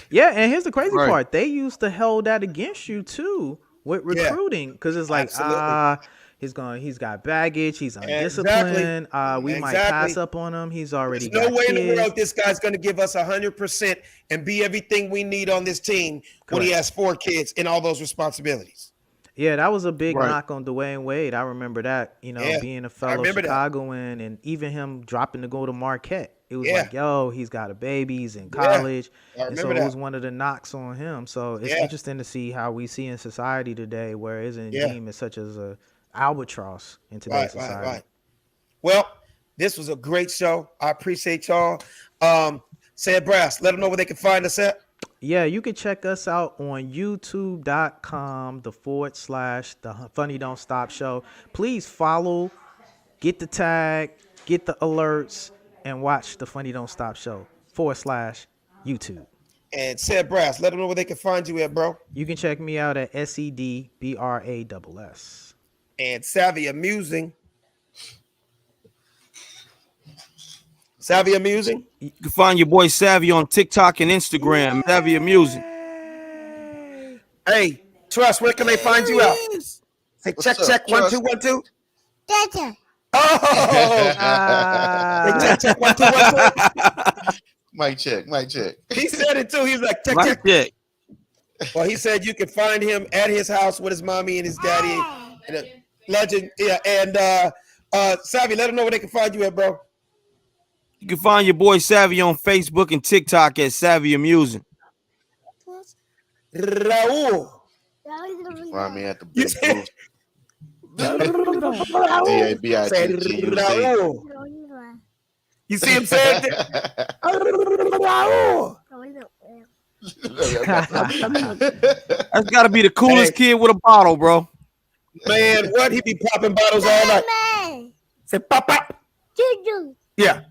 Yeah, and here's the crazy part. They used to hold that against you too with recruiting, because it's like, he's got baggage, he's undisciplined. We might pass up on him. He's already There's no way kids. in the world this guy's going to give us 100% and be everything we need on this team when he has 4 kids and all those responsibilities. Yeah, that was a big knock on Dwayne Wade. I remember that, being a fellow Chicagoan and even him dropping to go to Marquette. It was like, yo, he's got a baby, he's in college. And so it was one of the knocks on him. So it's interesting to see how we see in society today where it isn't deemed as such as a albatross in today's society. Right. Well, this was a great show. I appreciate y'all. Sid Brass, let them know where they can find us at. Yeah, you can check us out on youtube.com/the Funny Don't Stop Show. Please follow, get the tag, get the alerts, and watch the Funny Don't Stop Show /YouTube. And Sid Brass, let them know where they can find you at, bro. You can check me out at SEDBRASS. And Savvy Amusing. Savvy Amusing? You can find your boy Savvy on TikTok and Instagram. Savvy Amusing. Hey, Trust, where can they find you out? Say What's check, up, check, 1 Trust? 2 1 2. Dada. Oh, say check, check, 1 2 1 2. Mic check, mic check. He said it too. He was like, check, Right check. there. Well, he said you can find him at his house with his mommy and his daddy. And legend, yeah. And Savvy, let them know where they can find you at, bro. You can find your boy Savvy on Facebook and TikTok at Savvy Amusing. Raul. Find me at the You Big said Booth. said D-A-B-I-G-G-U-Z. Raul. You see him saying that? Raul. That's got to be the coolest kid with a bottle, bro. Man, what? He be popping bottles all night. Say pop, pop. Yeah.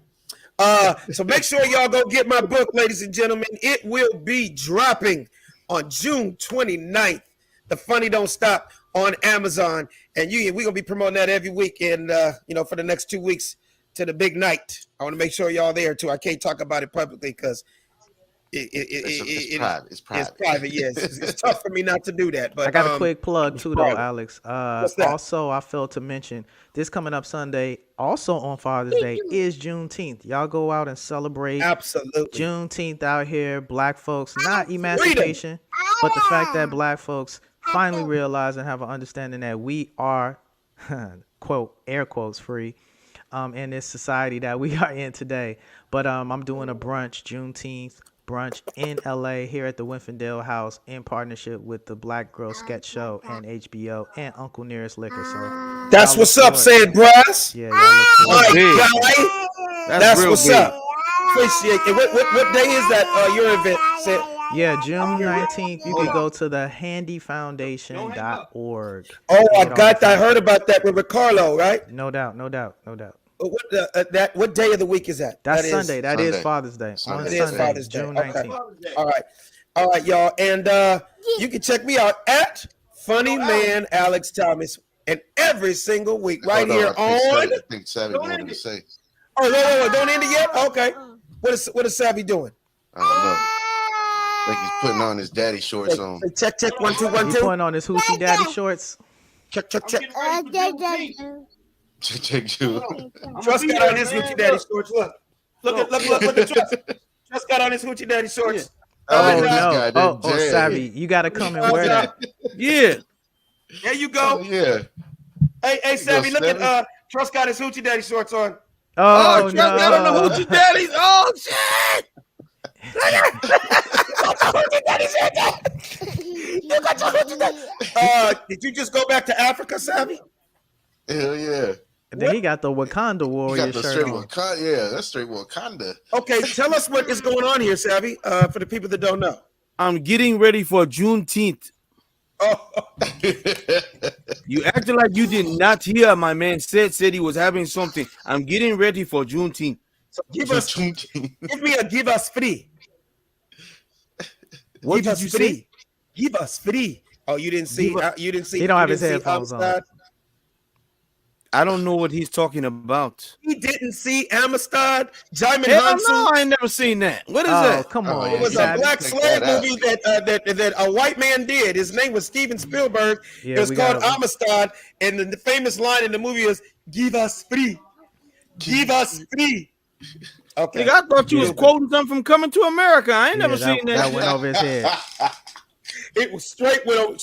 So make sure y'all go get my book, ladies and gentlemen. It will be dropping on June 29th. The Funny Don't Stop on Amazon. And we're going to be promoting that every week. And, for the next 2 weeks to the big night. I want to make sure y'all there, too. I can't talk about it publicly because it's private. It's private, yes. It's tough for me not to do that. But I got a quick plug too, though, Alex. What's that? Also, I failed to mention this coming up Sunday, also on Father's Day, is Juneteenth. Y'all go out and celebrate. Absolutely. Juneteenth out here, black folks, not emancipation, but the fact that black folks finally realize and have an understanding that we are, quote, air quotes, free. In this society that we are in today. But I'm doing a brunch, Juneteenth brunch in LA here at the Winfindale House in partnership with the Black Girl Sketch Show and HBO and Uncle Nearest Liquor. So that's what's up, said Bryce. Yeah, y'all that's what's up. Appreciate it. What day is that? Your event? Yeah, June 19th. You can go to the handyfoundation.org. Oh, I heard about that with Ricardo, right? No doubt. What day of the week is that? That's Sunday. That is Father's Day. It is Father's Day. June 19th. Okay. All right, y'all. And you can check me out at Funny Man Alex Thomas, and every single week right here on. I think Savvy wanted to say. Oh, no, don't end it yet. Okay. What is Savvy doing? I don't know. I think he's putting on his daddy shorts on. Check 1 2 1 2. He's putting on his hoochie daddy shorts. Check. Check two. Trust got on his hoochie daddy shorts. Look at Trust. Trust got on his hoochie daddy shorts. Oh, Savvy, you gotta come and wear that. Yeah. There you go. Yeah. Hey, Savvy, look at Trust got his hoochie daddy shorts on. Oh, Trust got on the hoochie daddies. Oh shit. Did you just go back to Africa, Savvy? Hell yeah. And then he got the Wakanda Warrior shirt on. Yeah, that's straight Wakanda. Okay, tell us what is going on here, Savvy, for the people that don't know. I'm getting ready for Juneteenth. Oh. You acted like you did not hear. My man said he was having something. I'm getting ready for Juneteenth. So give us free. What did you say? Give us free. Oh, you didn't see. He don't have his headphones on. I don't know what he's talking about. He didn't see Amistad. Jaimin Hell Hansu. no, I ain't never seen that. What is that? Come on. It was a black slave movie that a white man did. His name was Steven Spielberg. Yeah, it was called Amistad, and the famous line in the movie is "Give us free, give us free." Okay. Nigga, I thought you was quoting something from Coming to America. I ain't never seen that. That went over his head. It was straight with a.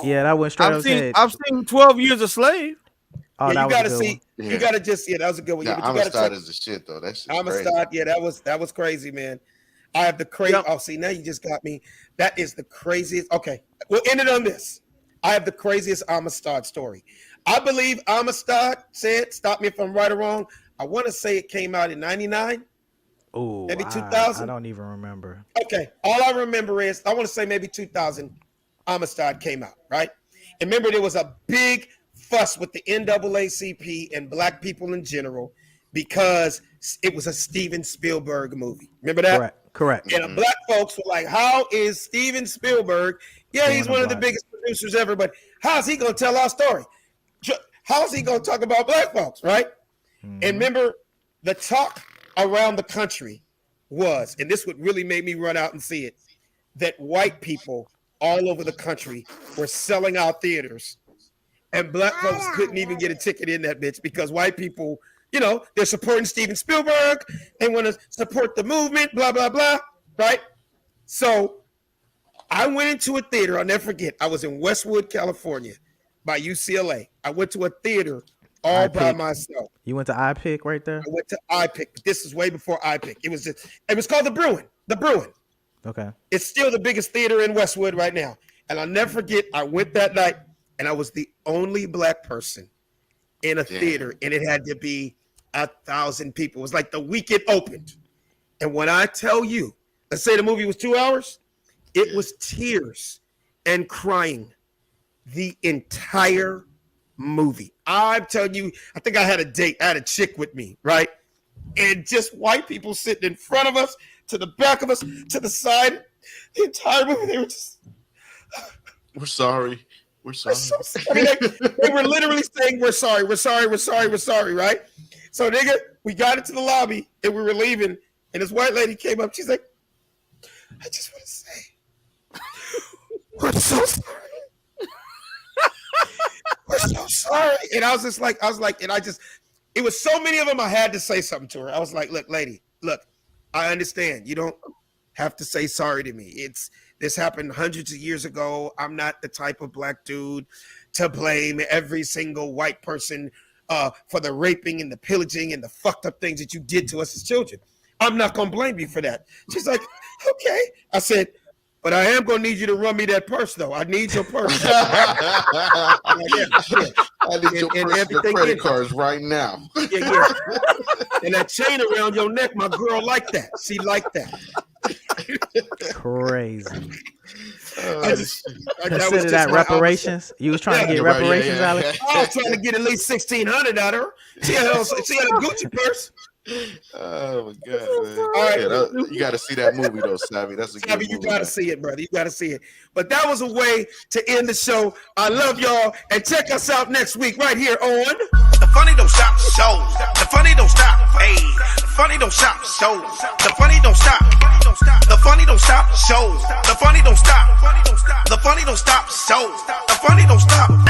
Yeah, that went straight over his head. I've seen 12 Years a Slave. Oh, yeah, that you was gotta a good see. one. You gotta just that was a good one. Yeah, But you gotta Amistad check. is the shit though. That's Amistad, yeah, that was crazy, man. I have the crazy. Oh, see, now you just got me. That is the craziest. Okay, we'll end it on this. I have the craziest Amistad story. I believe Amistad said, stop me if I'm right or wrong. I want to say it came out in '99. Oh, maybe 2000. I don't even remember. Okay, all I remember is I want to say maybe 2000. Amistad came out, right? And remember, there was a big fuss with the NAACP and black people in general because it was a Steven Spielberg movie. Remember that? Correct. And black folks were like, how is Steven Spielberg? Yeah, he's one of the biggest producers ever, but how's he going to tell our story? How's he going to talk about black folks, right? And remember, the talk around the country was, and this would really make me run out and see it, that white people all over the country were selling out theaters and black folks couldn't even get a ticket in that bitch because white people, you know, they're supporting Steven Spielberg. They want to support the movement, blah, blah, blah, right? So I went into a theater. I'll never forget. I was in Westwood, California by UCLA. I went to a theater all by myself. You went to iPic right there? I went to iPic, but this is way before iPic. It was called The Bruin. The Bruin. Okay. It's still the biggest theater in Westwood right now. And I'll never forget, I went that night, and I was the only black person in a theater, and it had to be 1,000 people. It was like the week it opened. And when I tell you, let's say the movie was 2 hours, it was tears and crying the entire movie. I'm telling you, I think I had a date. I had a chick with me, right? And just white people sitting in front of us, to the back of us, to the side. The entire movie, they were just... We're sorry. We're sorry. I mean, they were literally saying, we're sorry, we're sorry, we're sorry, we're sorry, right? So, nigga, we got into the lobby, and we were leaving, and this white lady came up. She's like, I just want to say, we're so sorry. We're so sorry. And I was like, it was so many of them, I had to say something to her. I was like, look, lady, look, I understand. You don't have to say sorry to me. This happened hundreds of years ago. I'm not the type of black dude to blame every single white person for the raping and the pillaging and the fucked up things that you did to us as children. I'm not going to blame you for that. She's like, okay. I said, but I am going to need you to run me that purse, though. I need your purse. I need your personal credit cards right now. Yeah. And that chain around your neck, my girl liked that. She liked that. Crazy. Consider that reparations? You was trying to get reparations, Alex? I was trying to get at least $1,600 out of her. She had a Gucci purse. Oh my God, man. All right. You got to see that movie though, Savvy. That's a good movie. You got to see it, brother. You got to see it. But that was a way to end the show. I love y'all, and check us out next week right here on The Funny Don't Stop Show. The Funny Don't Stop. Hey, the Funny Don't Stop Show. The Funny Don't Stop. The Funny Don't Stop Show. The Funny Don't Stop. The Funny Don't Stop Show. The Funny Don't Stop. Hey.